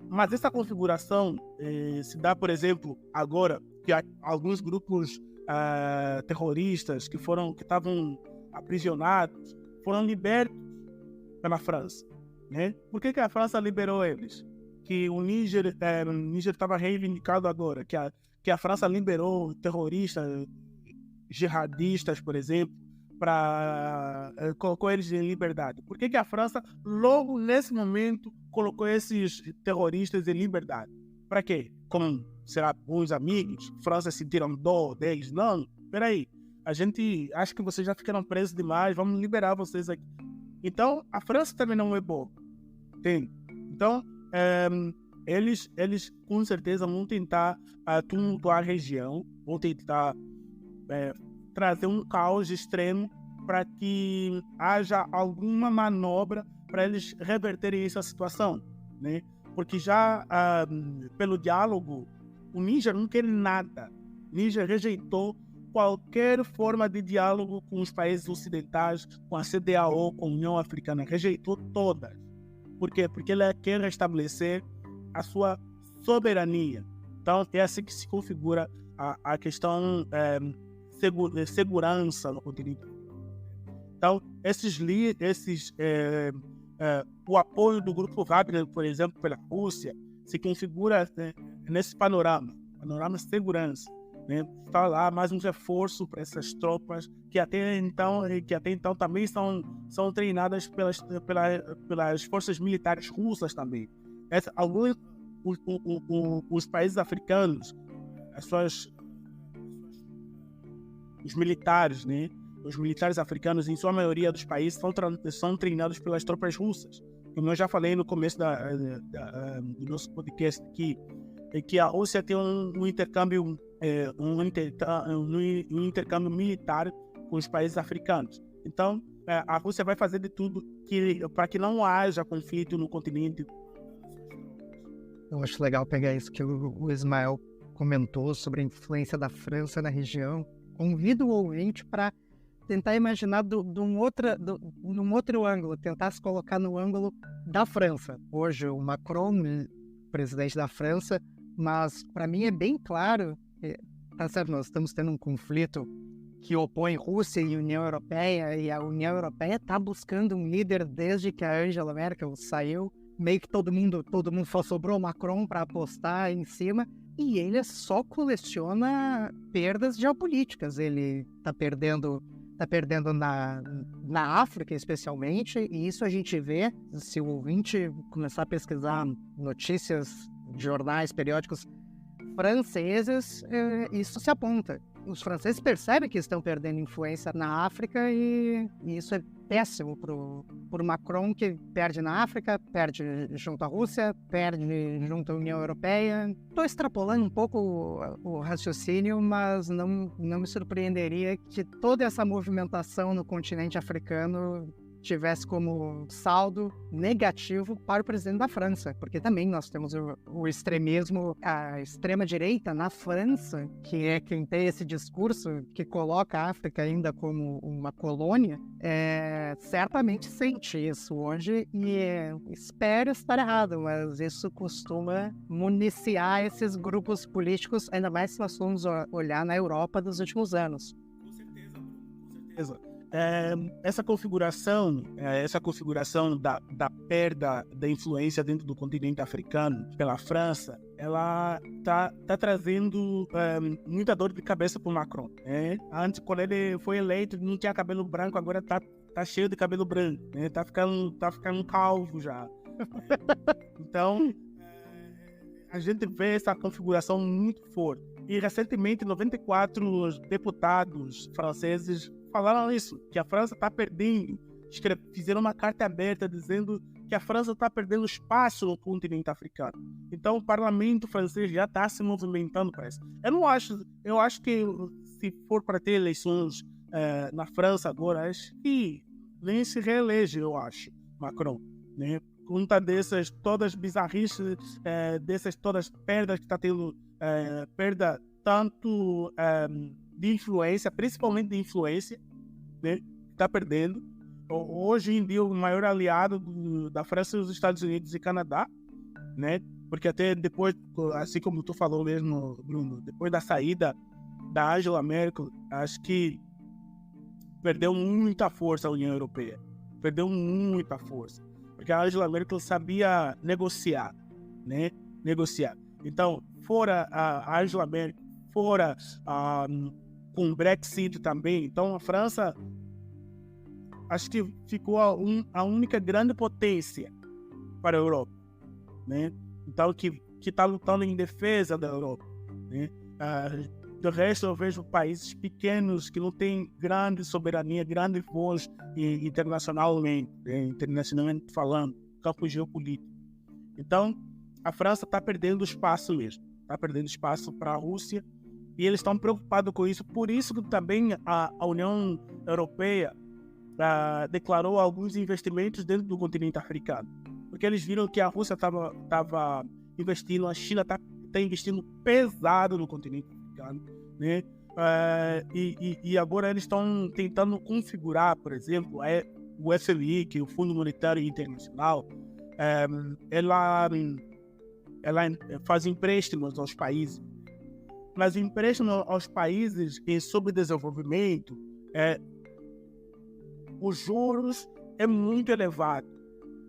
mas essa configuração se dá, por exemplo, agora que alguns grupos terroristas que estavam aprisionados foram libertos pela França. Né? Por que a França liberou eles? Que o Níger estava reivindicado agora, que a França liberou terroristas, jihadistas, por exemplo, colocou eles em liberdade. Por que a França, logo nesse momento, colocou esses terroristas em liberdade? Para quê? Como, será, bons amigos? França sentiram dó deles? Não, peraí. Acho que vocês já ficaram presos demais, vamos liberar vocês aqui. Então, a França também não é boa. Entende? Então, eles com certeza vão tentar tumultuar a região, vão tentar trazer um caos extremo para que haja alguma manobra para eles reverterem essa situação, né? Porque já pelo diálogo, o Níger não quer nada. O Níger rejeitou qualquer forma de diálogo com os países ocidentais, com a CEDEAO, com a União Africana. Rejeitou todas. Por quê? Porque ele quer restabelecer a sua soberania. Então, é assim que se configura a questão de segurança no continente. Então, o apoio do Grupo Wagner, por exemplo, pela Rússia, se configura nesse panorama de segurança. Né? Está lá mais um reforço para essas tropas que até então também são treinadas pelas forças militares russas também. Os países africanos, os militares, né? Os militares africanos, em sua maioria dos países, são treinados pelas tropas russas. Como eu já falei no começo do nosso podcast aqui, é que a Rússia tem um intercâmbio militar com os países africanos. Então, a Rússia vai fazer de tudo para que não haja conflito no continente. Eu acho legal pegar isso que o Ismael comentou sobre a influência da França na região. Convido o ouvinte para tentar imaginar num outro ângulo, tentar se colocar no ângulo da França. Hoje, o Macron, presidente da França, mas para mim é bem claro, tá certo, nós estamos tendo um conflito que opõe Rússia e União Europeia, e a União Europeia está buscando um líder desde que a Angela Merkel saiu. Meio que todo mundo só sobrou o Macron para apostar em cima, e ele só coleciona perdas geopolíticas. Ele está perdendo na África, especialmente, e isso a gente vê, se o ouvinte começar a pesquisar notícias, jornais, periódicos franceses, isso se aponta. Os franceses percebem que estão perdendo influência na África e isso é péssimo para o Macron, que perde na África, perde junto à Rússia, perde junto à União Europeia. Estou extrapolando um pouco o raciocínio, mas não me surpreenderia que toda essa movimentação no continente africano tivesse como saldo negativo para o presidente da França, porque também nós temos o extremismo, a extrema-direita na França, que é quem tem esse discurso que coloca a África ainda como uma colônia, certamente sente isso hoje e espero estar errado, mas isso costuma municiar esses grupos políticos, ainda mais se nós formos olhar na Europa dos últimos anos. Com certeza. Essa configuração da perda da influência dentro do continente africano pela França, ela tá trazendo muita dor de cabeça para o Macron. Antes, quando ele foi eleito, não tinha cabelo branco, agora tá cheio de cabelo branco, né? Tá ficando calvo já. Então, a gente vê essa configuração muito forte. E recentemente, 94 deputados franceses falaram isso, que a França está perdendo, fizeram uma carta aberta dizendo que a França está perdendo espaço no continente africano. Então o parlamento francês já está se movimentando para isso. Eu acho que se for para ter eleições na França agora, acho que nem se reelege, eu acho, Macron, né? Conta dessas todas bizarrices, dessas todas perdas que está tendo, perda tanto de influência, principalmente de influência, né? Está perdendo. Hoje em dia, o maior aliado da França é os Estados Unidos e Canadá, né? Porque até depois, assim como tu falou mesmo, Bruno, depois da saída da Angela Merkel, acho que perdeu muita força a União Europeia. Perdeu muita força. Porque a Angela Merkel sabia negociar, né? Negociar. Então, fora a Angela Merkel, fora com o Brexit também. Então, a França, acho que ficou a única grande potência para a Europa, né? Então, que está lutando em defesa da Europa, né? Do resto, eu vejo países pequenos que não têm grande soberania, grande voz internacionalmente falando, campo geopolítico. Então, a França está perdendo espaço mesmo. Está perdendo espaço para a Rússia e eles estão preocupados com isso. Por isso que também a União Europeia declarou alguns investimentos dentro do continente africano. Porque eles viram que a Rússia estava investindo, a China está investindo pesado no continente africano, né? E agora eles estão tentando configurar, por exemplo, o FMI, que é o Fundo Monetário Internacional, ela faz empréstimos aos países. Mas o empréstimo aos países em subdesenvolvimento, os juros é muito elevado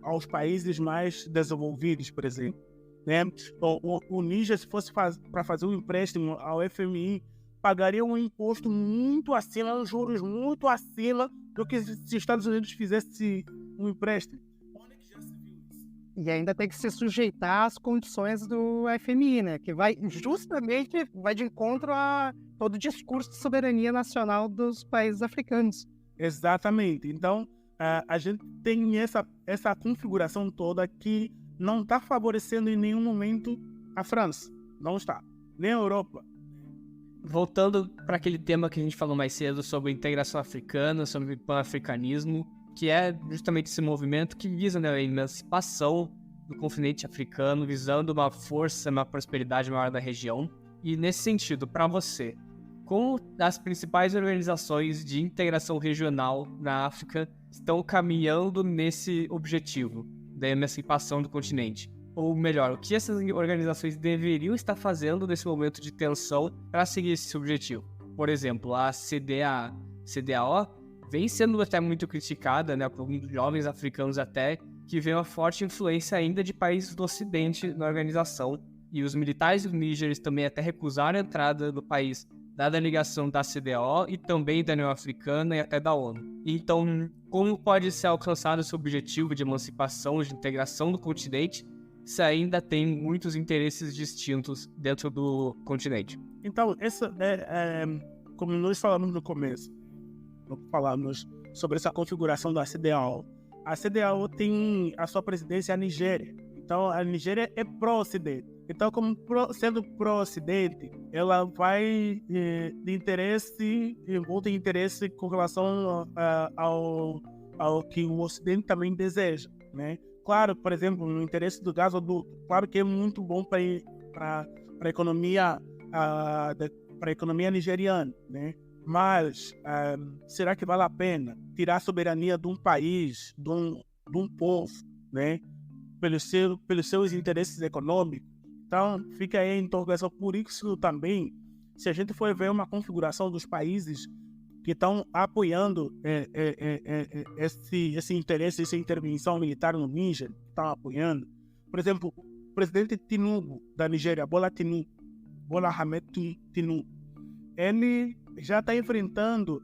aos países mais desenvolvidos, por exemplo, né? O Níger, se fosse para fazer um empréstimo ao FMI, pagaria um imposto muito acima, juros muito acima do que se os Estados Unidos fizesse um empréstimo. Onde que já se viu isso? E ainda tem que se sujeitar às condições do FMI, né? Que vai de encontro a todo o discurso de soberania nacional dos países africanos. Exatamente. Então, a gente tem essa configuração toda que não está favorecendo em nenhum momento a França. Não está. Nem a Europa. Voltando para aquele tema que a gente falou mais cedo sobre integração africana, sobre pan-africanismo, que é justamente esse movimento que visa, né, a emancipação do continente africano, visando uma força, uma prosperidade maior da região. E nesse sentido, para você, como as principais organizações de integração regional na África estão caminhando nesse objetivo da emancipação do continente? Ou melhor, o que essas organizações deveriam estar fazendo nesse momento de tensão para seguir esse objetivo? Por exemplo, a CEDEAO vem sendo até muito criticada, né, por alguns jovens africanos até, que vê uma forte influência ainda de países do Ocidente na organização, e os militares do Níger também até recusaram a entrada no país, dada a ligação da CEDEAO e também da União Africana e até da ONU. Então, como pode ser alcançado esse objetivo de emancipação, de integração do continente, se ainda tem muitos interesses distintos dentro do continente? Então, como nós falamos no começo, falamos sobre essa configuração da CEDEAO. A CEDEAO tem a sua presidência a Nigéria. Então, a Nigéria é pró-Ocidente. Então, sendo pró-Ocidente, ela vai volta em interesse com relação ao que o Ocidente também deseja, né? Claro, por exemplo, no interesse do gasoduto, claro que é muito bom para a economia nigeriana, né? Mas será que vale a pena tirar a soberania de um país, de um povo, né? Pelos seus interesses econômicos? Então, fica aí a interrogação. Por isso também, se a gente for ver uma configuração dos países que estão apoiando esse interesse, essa intervenção militar no Níger, estão apoiando. Por exemplo, o presidente Tinubu, da Nigéria, Bola Ahmed Tinubu, ele já está enfrentando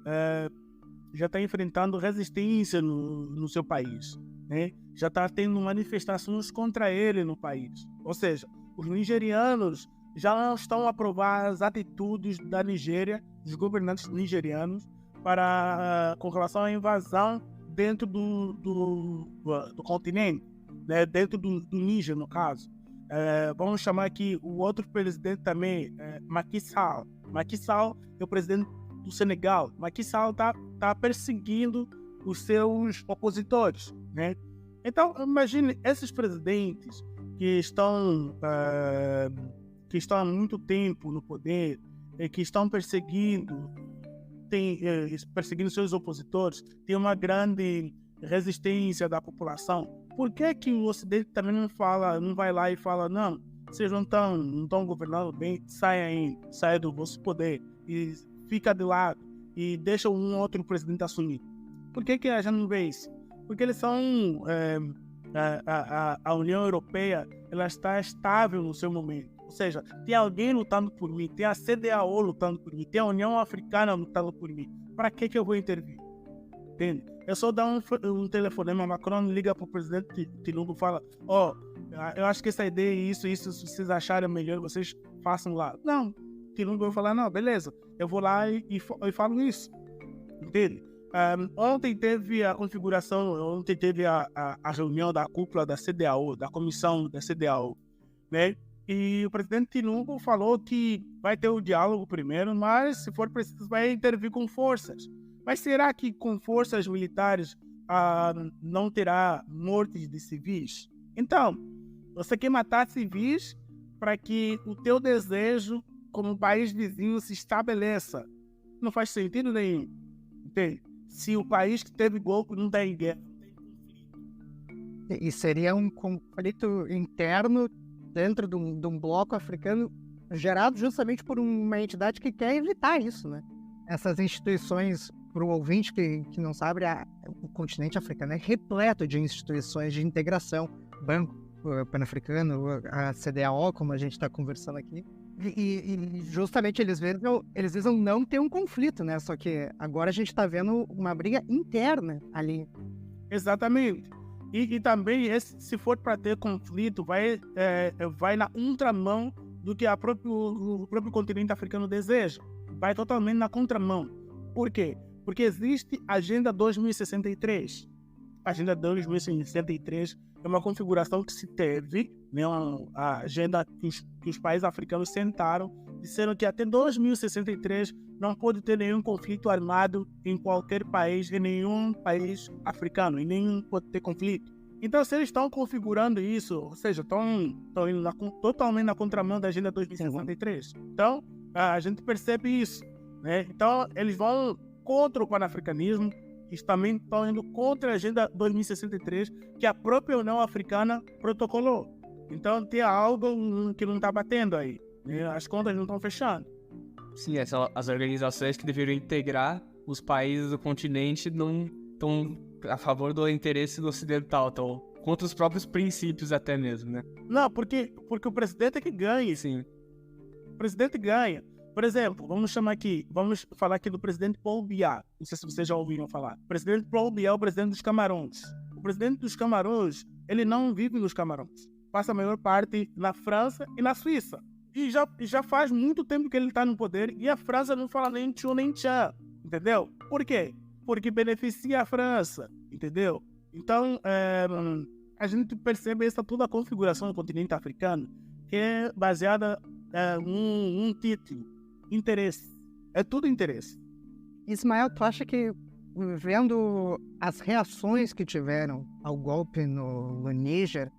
resistência no seu país, né? Já está tendo manifestações contra ele no país. Ou seja, os nigerianos já não estão a aprovar as atitudes da Nigéria, dos governantes nigerianos, com relação à invasão dentro do continente, né? Dentro do Níger, no caso. Vamos chamar aqui o outro presidente também, Macky Sall. Macky Sall é o presidente do Senegal. Macky Sall está perseguindo os seus opositores, né? Então, imagine esses presidentes que estão há muito tempo no poder, que estão perseguindo seus opositores, tem uma grande resistência da população. Por que o Ocidente também não vai lá e fala, não, vocês não estão governando bem, saia do vosso poder e fica de lado e deixa um outro presidente assumir? Por que a gente não vê isso? Porque eles são... a União Europeia, ela está estável no seu momento. Ou seja, tem alguém lutando por mim, tem a CEDEAO lutando por mim, tem a União Africana lutando por mim. Para que eu vou intervir? Entende? É só dar um telefonema, Macron liga para o presidente Tinubu e fala, eu acho que essa ideia é isso, se vocês acharem melhor, vocês façam lá. Não, Tinubu vai falar, não, beleza, eu vou lá e falo isso. Entende? Ontem teve a configuração, ontem teve a reunião da cúpula da CEDEAO, da comissão da CEDEAO, né? E o presidente Tinubu falou que vai ter o diálogo primeiro, mas se for preciso vai intervir com forças. Mas será que com forças militares não terá mortes de civis? Então, você quer matar civis para que o teu desejo como país vizinho se estabeleça. Não faz sentido nenhum. Entende? Se o país que teve golpe não está em guerra, não tem conflito. E seria um conflito interno dentro de um bloco africano gerado justamente por uma entidade que quer evitar isso, né? Essas instituições, para o ouvinte que não sabe, o continente africano é repleto de instituições de integração, Banco Pan-Africano, a CEDEAO, como a gente está conversando aqui, e justamente eles visam não ter um conflito, né? Só que agora a gente está vendo uma briga interna ali. Exatamente. E também, se for para ter conflito, vai na contramão do que o próprio continente africano deseja. Vai totalmente na contramão. Por quê? Porque existe a Agenda 2063. A Agenda 2063 é uma configuração que se teve, né, a agenda que os países africanos sentaram, disseram que até 2063 não pode ter nenhum conflito armado em qualquer país, em nenhum país africano, em nenhum pode ter conflito. Então, se eles estão configurando isso, ou seja, estão indo totalmente na contramão da Agenda 2063. Então, a gente percebe isso, né? Então, eles vão contra o panafricanismo, e também estão indo contra a Agenda 2063, que a própria União Africana protocolou. Então, tem algo que não está batendo aí, né? As contas não estão fechando. Sim, são as organizações que deveriam integrar os países do continente não estão a favor do interesse do ocidental, estão contra os próprios princípios até mesmo, né? Não, porque o presidente é que ganha. Sim. O presidente ganha. Por exemplo, vamos falar aqui do presidente Paul Biya. Não sei se vocês já ouviram falar. O presidente Paul Biya é o presidente dos Camarões. O presidente dos Camarões, ele não vive nos Camarões. Passa a maior parte na França e na Suíça. E já faz muito tempo que ele está no poder e a França não fala nem tchô nem tchá. Entendeu? Por quê? Porque beneficia a França. Entendeu? Então, a gente percebe toda a configuração do continente africano que é baseada num título. Interesse. É tudo interesse. Ismael, tu acha que, vendo as reações que tiveram ao golpe no Níger,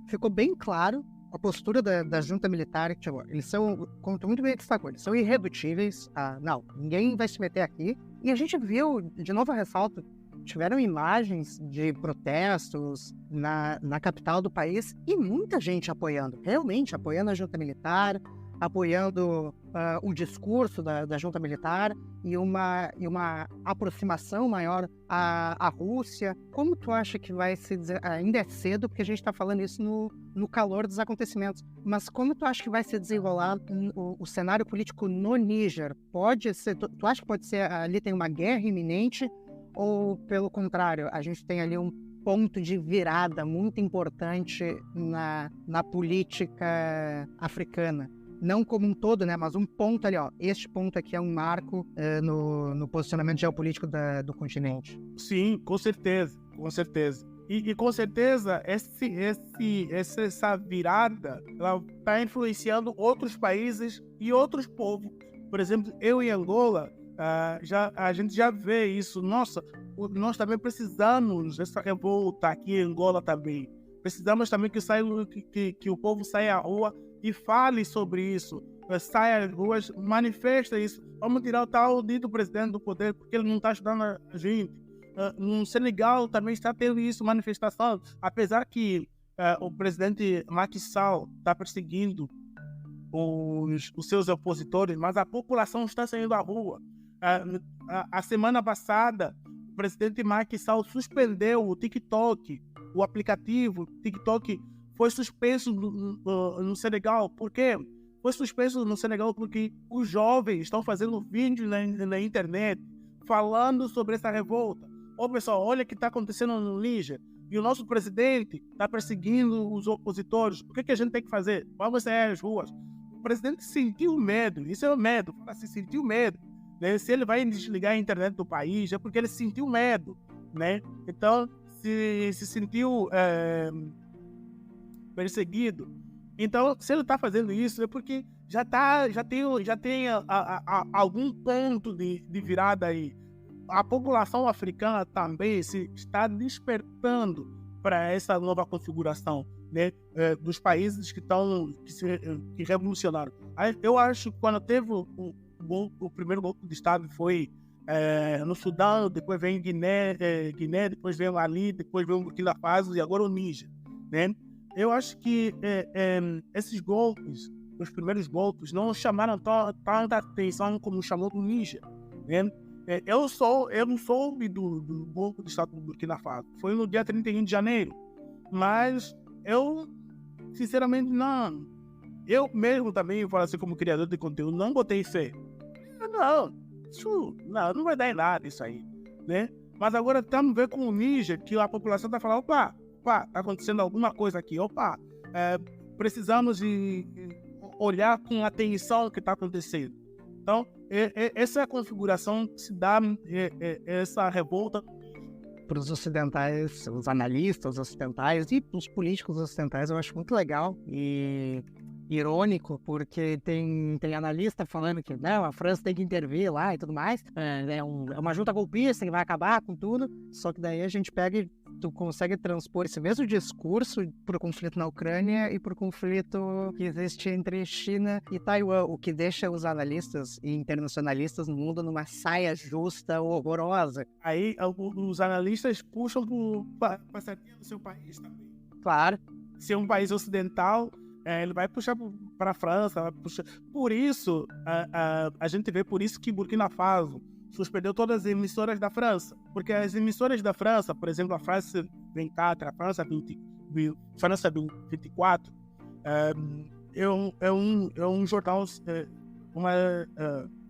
ficou bem claro a postura da junta militar? Que, tipo, eles são, como tu muito bem destacou, eles são irredutíveis. Não, ninguém vai se meter aqui. E a gente viu, de novo, ressalto, tiveram imagens de protestos na capital do país e muita gente apoiando, realmente apoiando a junta militar, apoiando o discurso da junta militar e uma aproximação maior à Rússia. Como tu acha que vai se dizer? Ainda é cedo, porque a gente está falando isso no calor dos acontecimentos, mas como tu acha que vai se desenrolar o cenário político no Níger? Pode ser, tu acha que pode ser, ali tem uma guerra iminente, ou pelo contrário, a gente tem ali um ponto de virada muito importante na política africana? Não como um todo, né? Mas um ponto ali, ó. Este ponto aqui é um marco no posicionamento geopolítico do continente. Sim, com certeza, com certeza. E com certeza essa virada, ela está influenciando outros países e outros povos. Por exemplo, eu em Angola, a gente já vê isso. Nossa, nós também precisamos dessa revolta aqui em Angola também. Precisamos também que o povo saia à rua e fale sobre isso, saia às ruas, manifesta isso. Vamos tirar o tal dito presidente do poder porque ele não está ajudando a gente. No Senegal também está tendo isso, manifestação, apesar que o presidente Macky Sall está perseguindo os seus opositores, mas a população está saindo à rua. A semana passada, o presidente Macky Sall suspendeu o TikTok, o aplicativo TikTok foi suspenso no Senegal. Por quê? Foi suspenso no Senegal porque os jovens estão fazendo vídeos na internet falando sobre essa revolta. Pessoal, olha o que está acontecendo no Níger. E o nosso presidente está perseguindo os opositores. O que a gente tem que fazer? Vamos sair às ruas. O presidente sentiu medo. Isso é o medo. Se sentiu medo. né? Se ele vai desligar a internet do país, é porque ele sentiu medo, né? Então, se sentiu perseguido. Então, se ele está fazendo isso, é porque já tem algum ponto de virada aí. A população africana também se está despertando para essa nova configuração, né, dos países que revolucionaram. Eu acho que quando teve o primeiro golpe de Estado foi no Sudão, depois vem Guiné, depois vem o Mali, depois vem o Burkina Faso e agora o Níger, né? Eu acho que esses golpes, os primeiros golpes, não chamaram tanta atenção como chamou do Níger, né? Eu não soube do golpe do Estado do Burkina Faso. Foi no dia 31 de janeiro. Mas eu, sinceramente, não. Eu mesmo também, falo assim, como criador de conteúdo, não botei fé. Não vai dar em nada isso aí, né? Mas agora estamos vendo com o Níger, que a população está falando, opa, tá acontecendo alguma coisa aqui, precisamos de olhar com atenção o que está acontecendo. Então, essa é a configuração que se dá essa revolta. Para os ocidentais, os analistas ocidentais e os políticos ocidentais, eu acho muito legal e irônico, porque tem analista falando que não, a França tem que intervir lá e tudo mais, é uma junta golpista que vai acabar com tudo, só que daí a gente pega e tu consegue transpor esse mesmo discurso para o conflito na Ucrânia e para o conflito que existe entre China e Taiwan, o que deixa os analistas e internacionalistas no mundo numa saia justa horrorosa. Aí os analistas puxam para a sardinha do seu país também. Claro. Se é um país ocidental, ele vai puxar para a França, vai puxar. Por isso, a gente vê por isso que Burkina Faso suspendeu todas as emissoras da França. Porque as emissoras da França, por exemplo, a France 24, a França 24, é um jornal,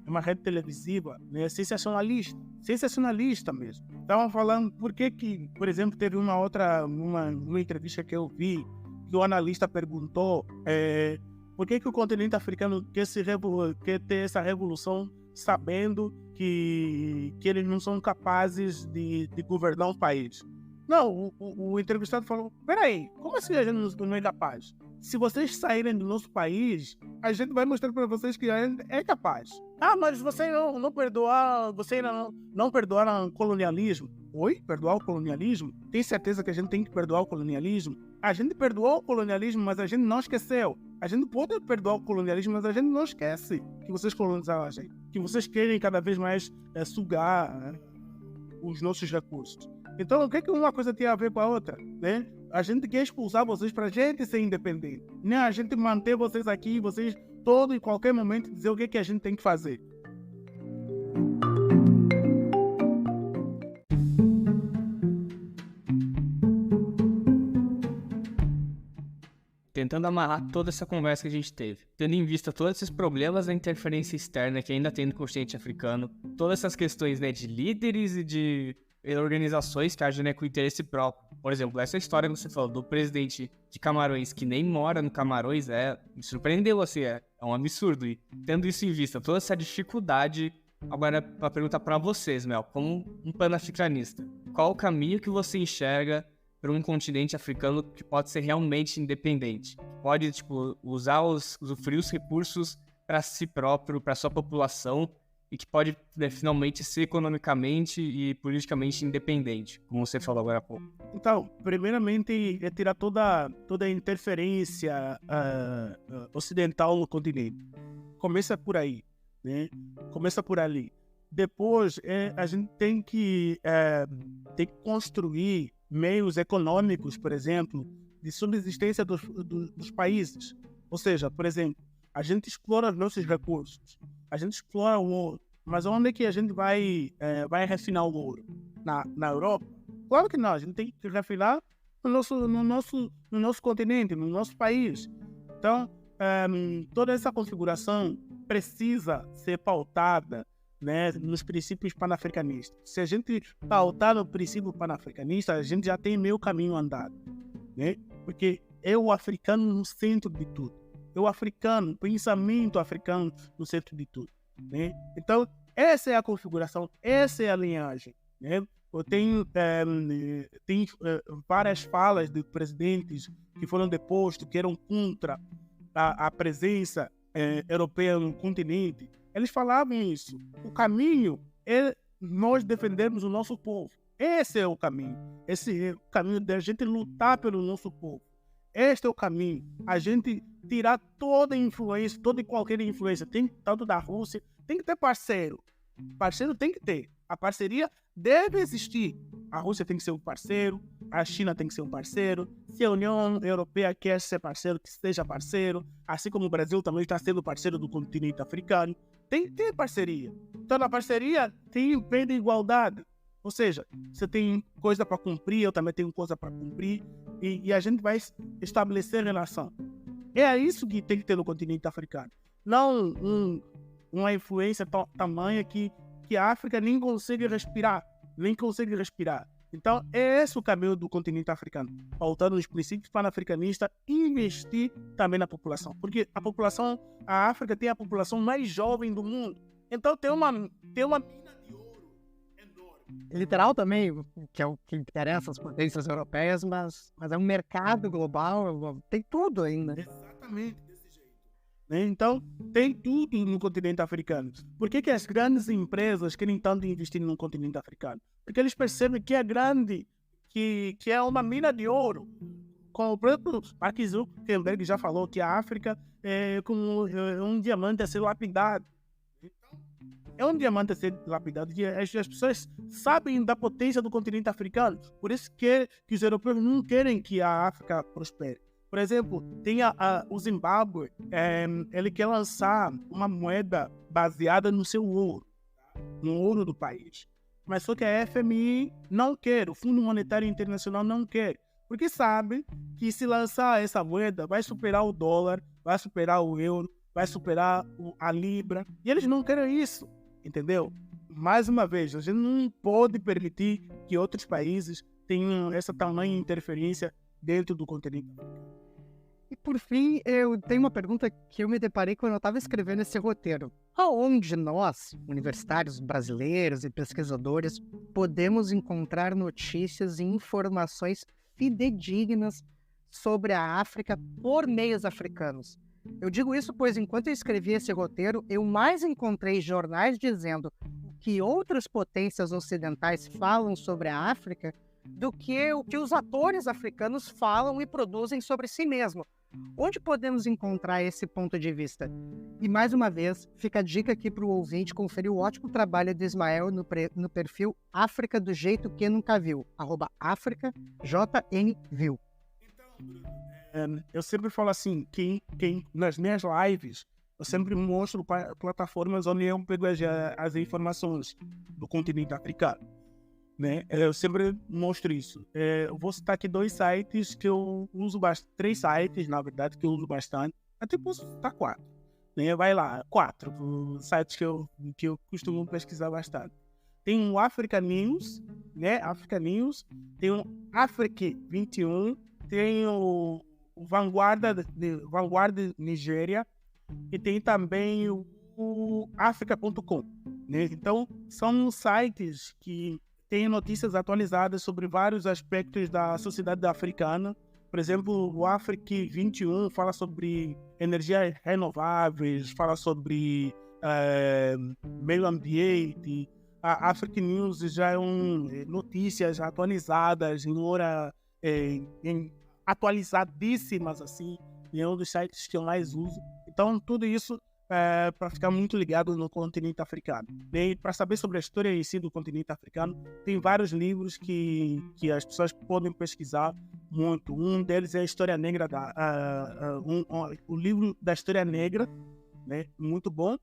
uma rede televisiva, né, sensacionalista mesmo. Estavam falando por que, por exemplo, teve uma entrevista que eu vi, que o analista perguntou por que o continente africano quer ter essa revolução sabendo que eles não são capazes de governar um país. Não, o entrevistado falou, peraí, como assim a gente não é capaz? Se vocês saírem do nosso país, a gente vai mostrar para vocês que a gente é capaz. Mas vocês não perdoaram, não perdoaram o colonialismo. Oi? Perdoar o colonialismo? Tem certeza que a gente tem que perdoar o colonialismo? A gente perdoou o colonialismo, mas a gente não esqueceu. A gente pode perdoar o colonialismo, mas a gente não esquece que vocês colonizaram a gente. Que vocês querem cada vez mais sugar os nossos recursos. Então, o que uma coisa tem a ver com a outra, né? A gente quer expulsar vocês para a gente ser independente. Né? A gente manter vocês aqui, vocês todo e qualquer momento dizer o que a gente tem que fazer. Tentando amarrar toda essa conversa que a gente teve, tendo em vista todos esses problemas da interferência externa que ainda tem no continente africano, todas essas questões, né, de líderes e de organizações que agem, né, com interesse próprio. Por exemplo, essa história que você falou do presidente de Camarões, que nem mora no Camarões, me surpreendeu, assim, é um absurdo. E tendo isso em vista, toda essa dificuldade, agora para perguntar para vocês, Mel, como um panafricanista, qual o caminho que você enxerga para um continente africano que pode ser realmente independente? Pode, usufruir os recursos para si próprio, para sua população, e que pode, né, finalmente ser economicamente e politicamente independente, como você falou agora há pouco. Então, primeiramente, é tirar toda a interferência ocidental no continente. Começa por aí, né? Começa por ali. Depois, a gente tem que construir meios econômicos, por exemplo, de subsistência dos países. Ou seja, por exemplo, a gente explora os nossos recursos, a gente explora o ouro, mas onde é que a gente vai refinar o ouro? Na Europa? Claro que não, a gente tem que refinar no nosso continente, no nosso país. Então, toda essa configuração precisa ser pautada, né, nos princípios panafricanistas. Se a gente pautar no princípio panafricanista, a gente já tem meio caminho andado, né? Porque é o africano no centro de tudo. É o africano, o pensamento africano no centro de tudo, né? Então, Essa é a configuração, essa é a linhagem, né? Eu tenho várias falas de presidentes que foram depostos, que eram contra a presença europeia no continente. Eles falavam isso. O caminho é nós defendermos o nosso povo. Esse é o caminho. Esse é o caminho da gente lutar pelo nosso povo. Este é o caminho. A gente tirar toda influência, toda e qualquer influência, tanto da Rússia, tem que ter parceiro. Parceiro tem que ter. A parceria deve existir. A Rússia tem que ser um parceiro, a China tem que ser um parceiro. Se a União Europeia quer ser parceiro, que seja parceiro. Assim como o Brasil também está sendo parceiro do continente africano. Tem que ter parceria. Então, na parceria, tem pé de igualdade. Ou seja, você tem coisa para cumprir, eu também tenho coisa para cumprir. E a gente vai estabelecer relação. É isso que tem que ter no continente africano. Não uma influência tamanha que a África nem consegue respirar. Então, é esse o caminho do continente africano. Pautando nos princípios panafricanistas, investir também na população. Porque a África tem a população mais jovem do mundo. Então, tem uma mina de ouro enorme. Literal também, que é o que interessa às potências europeias, mas é um mercado global, tem tudo ainda. Exatamente desse jeito. Então, tem tudo no continente africano. Por que as grandes empresas querem tanto investir no continente africano? Porque eles percebem que é grande, que é uma mina de ouro. Como o próprio Mark Zuckerberg já falou, que a África é como um diamante a ser lapidado. É um diamante a ser lapidado. E as pessoas sabem da potência do continente africano. Por isso que os europeus não querem que a África prospere. Por exemplo, tem o Zimbábue, ele quer lançar uma moeda baseada no seu ouro, no ouro do país. Mas só que a FMI não quer, o Fundo Monetário Internacional não quer, porque sabe que se lançar essa moeda vai superar o dólar, vai superar o euro, vai superar a libra, e eles não querem isso, entendeu? Mais uma vez, a gente não pode permitir que outros países tenham essa tamanha interferência dentro do continente. E por fim, eu tenho uma pergunta que eu me deparei quando eu estava escrevendo esse roteiro. Aonde nós, universitários brasileiros e pesquisadores, podemos encontrar notícias e informações fidedignas sobre a África por meios africanos? Eu digo isso pois, enquanto eu escrevi esse roteiro, eu mais encontrei jornais dizendo que outras potências ocidentais falam sobre a África do que o que os atores africanos falam e produzem sobre si mesmos. Onde podemos encontrar esse ponto de vista? E mais uma vez, fica a dica aqui para o ouvinte conferir o ótimo trabalho do Ismael no perfil África do Jeito Que Nunca Viu, @AfricaJNViu. Então, eu sempre falo assim, que nas minhas lives, eu sempre mostro plataformas onde eu pego as informações do continente africano. Né? Eu sempre mostro isso. Eu vou citar aqui 2 sites que eu uso bastante, 3 sites, na verdade, que eu uso bastante. Até posso citar 4. Né? Vai lá, 4 sites que eu costumo pesquisar bastante. Tem o Africa News, né? Africa News. Tem o Africa 21. Tem o Vanguarda Nigéria. E tem também o Africa.com. Né? Então, são sites que tem notícias atualizadas sobre vários aspectos da sociedade africana. Por exemplo, o Africa 21 fala sobre energias renováveis, fala sobre meio ambiente. A Africa News já é notícias atualizadas, atualizadíssimas, assim, e é um dos sites que eu mais uso. Então, tudo isso para ficar muito ligado no continente africano. E para saber sobre a história em si do continente africano, tem vários livros que as pessoas podem pesquisar muito. Um deles é a História Negra, o livro da História Negra, né? Muito bom.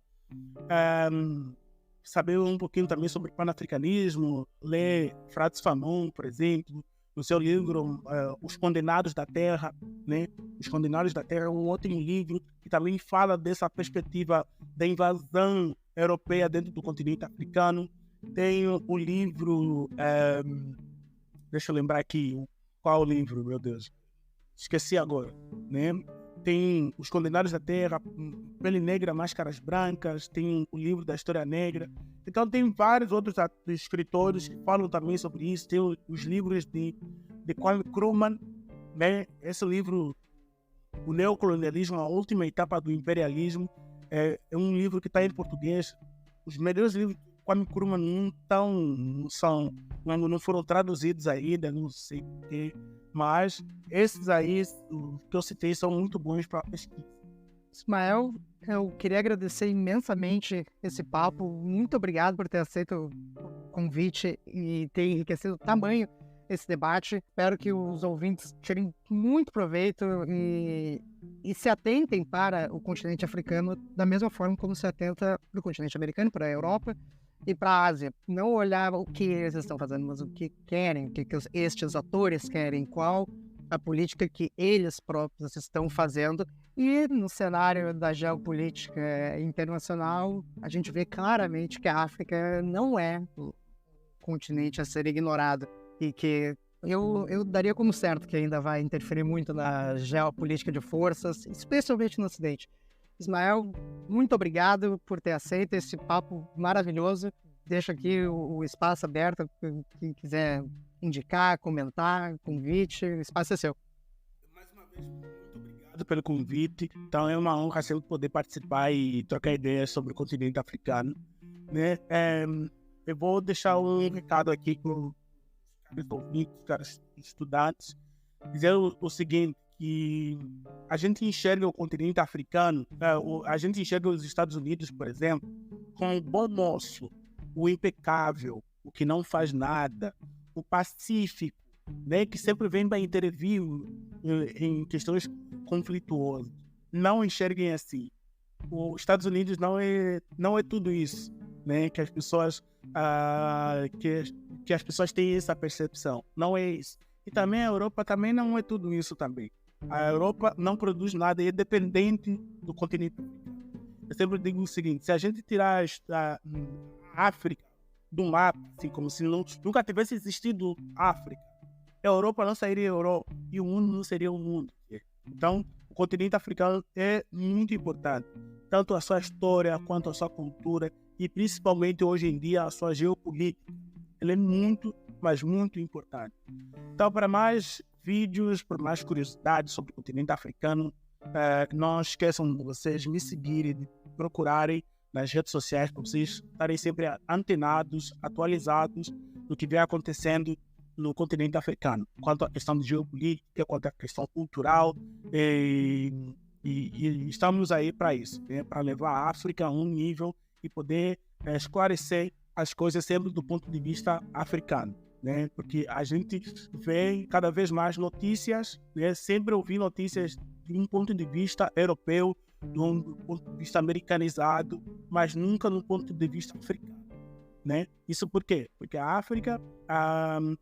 Saber um pouquinho também sobre panafricanismo, ler Frantz Fanon, por exemplo, no seu livro Os Condenados da Terra, né? Os Condenados da Terra é um ótimo livro que também fala dessa perspectiva da invasão europeia dentro do continente africano. Tem o livro, deixa eu lembrar aqui, qual o livro, meu Deus, esqueci agora, né? tem Os Condenados da Terra, Pele Negra, Máscaras Brancas, tem o livro da História Negra. Então tem vários outros escritores que falam também sobre isso. Tem os livros de Kwame Nkrumah, né? Esse livro, O Neocolonialismo, a Última Etapa do Imperialismo, é um livro que está em português. Os melhores livros de Kwame Nkrumah não foram traduzidos ainda, não sei porquê, mas esses aí que eu citei são muito bons para pesquisa. Ismael, eu queria agradecer imensamente esse papo. Muito obrigado por ter aceito o convite e ter enriquecido o tamanho esse debate. Espero que os ouvintes tirem muito proveito e se atentem para o continente africano da mesma forma como se atenta para o continente americano, para a Europa e para a Ásia. Não olhar o que eles estão fazendo, mas o que querem, o que estes atores querem, qual a política que eles próprios estão fazendo. E no cenário da geopolítica internacional, a gente vê claramente que a África não é um continente a ser ignorado e que eu daria como certo que ainda vai interferir muito na geopolítica de forças, especialmente no Ocidente. Ismael, muito obrigado por ter aceito esse papo maravilhoso. Deixo aqui o espaço aberto para quem quiser indicar, comentar, convite, o espaço é seu. Mais uma vez, muito obrigado pelo convite. Então é uma honra sempre poder participar e trocar ideias sobre o continente africano, né? Eu vou deixar um recado aqui para os ouvintes, caros estudantes, dizer o seguinte, que a gente enxerga o continente africano, a gente enxerga os Estados Unidos, por exemplo, com o bom moço, o impecável, o que não faz nada, o pacífico, né, que sempre vem para intervir em questões conflituosas. Não enxerguem assim. Os Estados Unidos não é tudo isso, né, que as pessoas que as pessoas têm essa percepção. Não é isso. E também a Europa também não é tudo isso também. A Europa não produz nada e é dependente do continente africano. Eu sempre digo o seguinte: se a gente tirar a África do mapa, assim como se nunca tivesse existido África, a Europa não seria a Europa e o mundo não seria o mundo. Então, o continente africano é muito importante, tanto a sua história quanto a sua cultura e principalmente hoje em dia a sua geopolítica. Ele é muito, mas muito importante. Então, para mais vídeos, para mais curiosidades sobre o continente africano, não esqueçam de vocês me seguirem, de procurarem nas redes sociais para vocês estarem sempre antenados, atualizados do que vem acontecendo no continente africano, quanto à questão de geopolítica, quanto à questão cultural, e estamos aí para isso, né? Para levar a África a um nível e poder esclarecer as coisas sempre do ponto de vista africano, né? Porque a gente vê cada vez mais notícias, né? Sempre ouvi notícias de um ponto de vista europeu, de um ponto de vista americanizado, mas nunca no ponto de vista africano, né? Isso por quê? Porque a África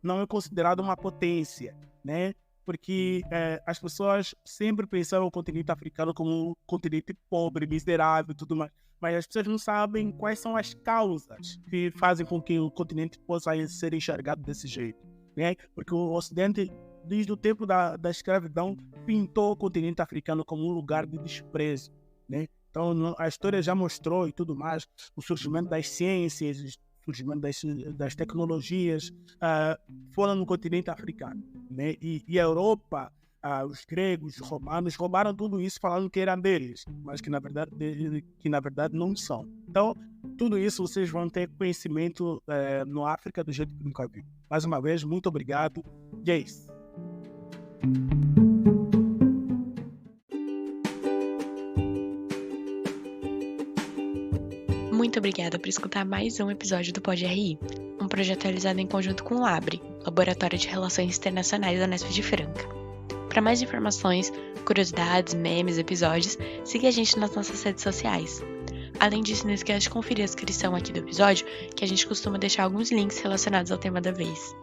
não é considerada uma potência, né? Porque as pessoas sempre pensaram o continente africano como um continente pobre, miserável e tudo mais. Mas as pessoas não sabem quais são as causas que fazem com que o continente possa ser enxergado desse jeito, né? Porque o Ocidente, desde o tempo da escravidão, pintou o continente africano como um lugar de desprezo, né? Então a história já mostrou e tudo mais, o surgimento das ciências, o surgimento das tecnologias foram no continente africano, né? E a Europa, os gregos, os romanos roubaram tudo isso falando que era deles, mas que na verdade não são. Então, tudo isso vocês vão ter conhecimento no África do jeito que nunca viu. Mais uma vez, muito obrigado. E é isso. Muito obrigada por escutar mais um episódio do Pod RI, um projeto realizado em conjunto com o LABRE, Laboratório de Relações Internacionais da Unesp de Franca. Para mais informações, curiosidades, memes, episódios, siga a gente nas nossas redes sociais. Além disso, não esqueça de conferir a descrição aqui do episódio, que a gente costuma deixar alguns links relacionados ao tema da vez.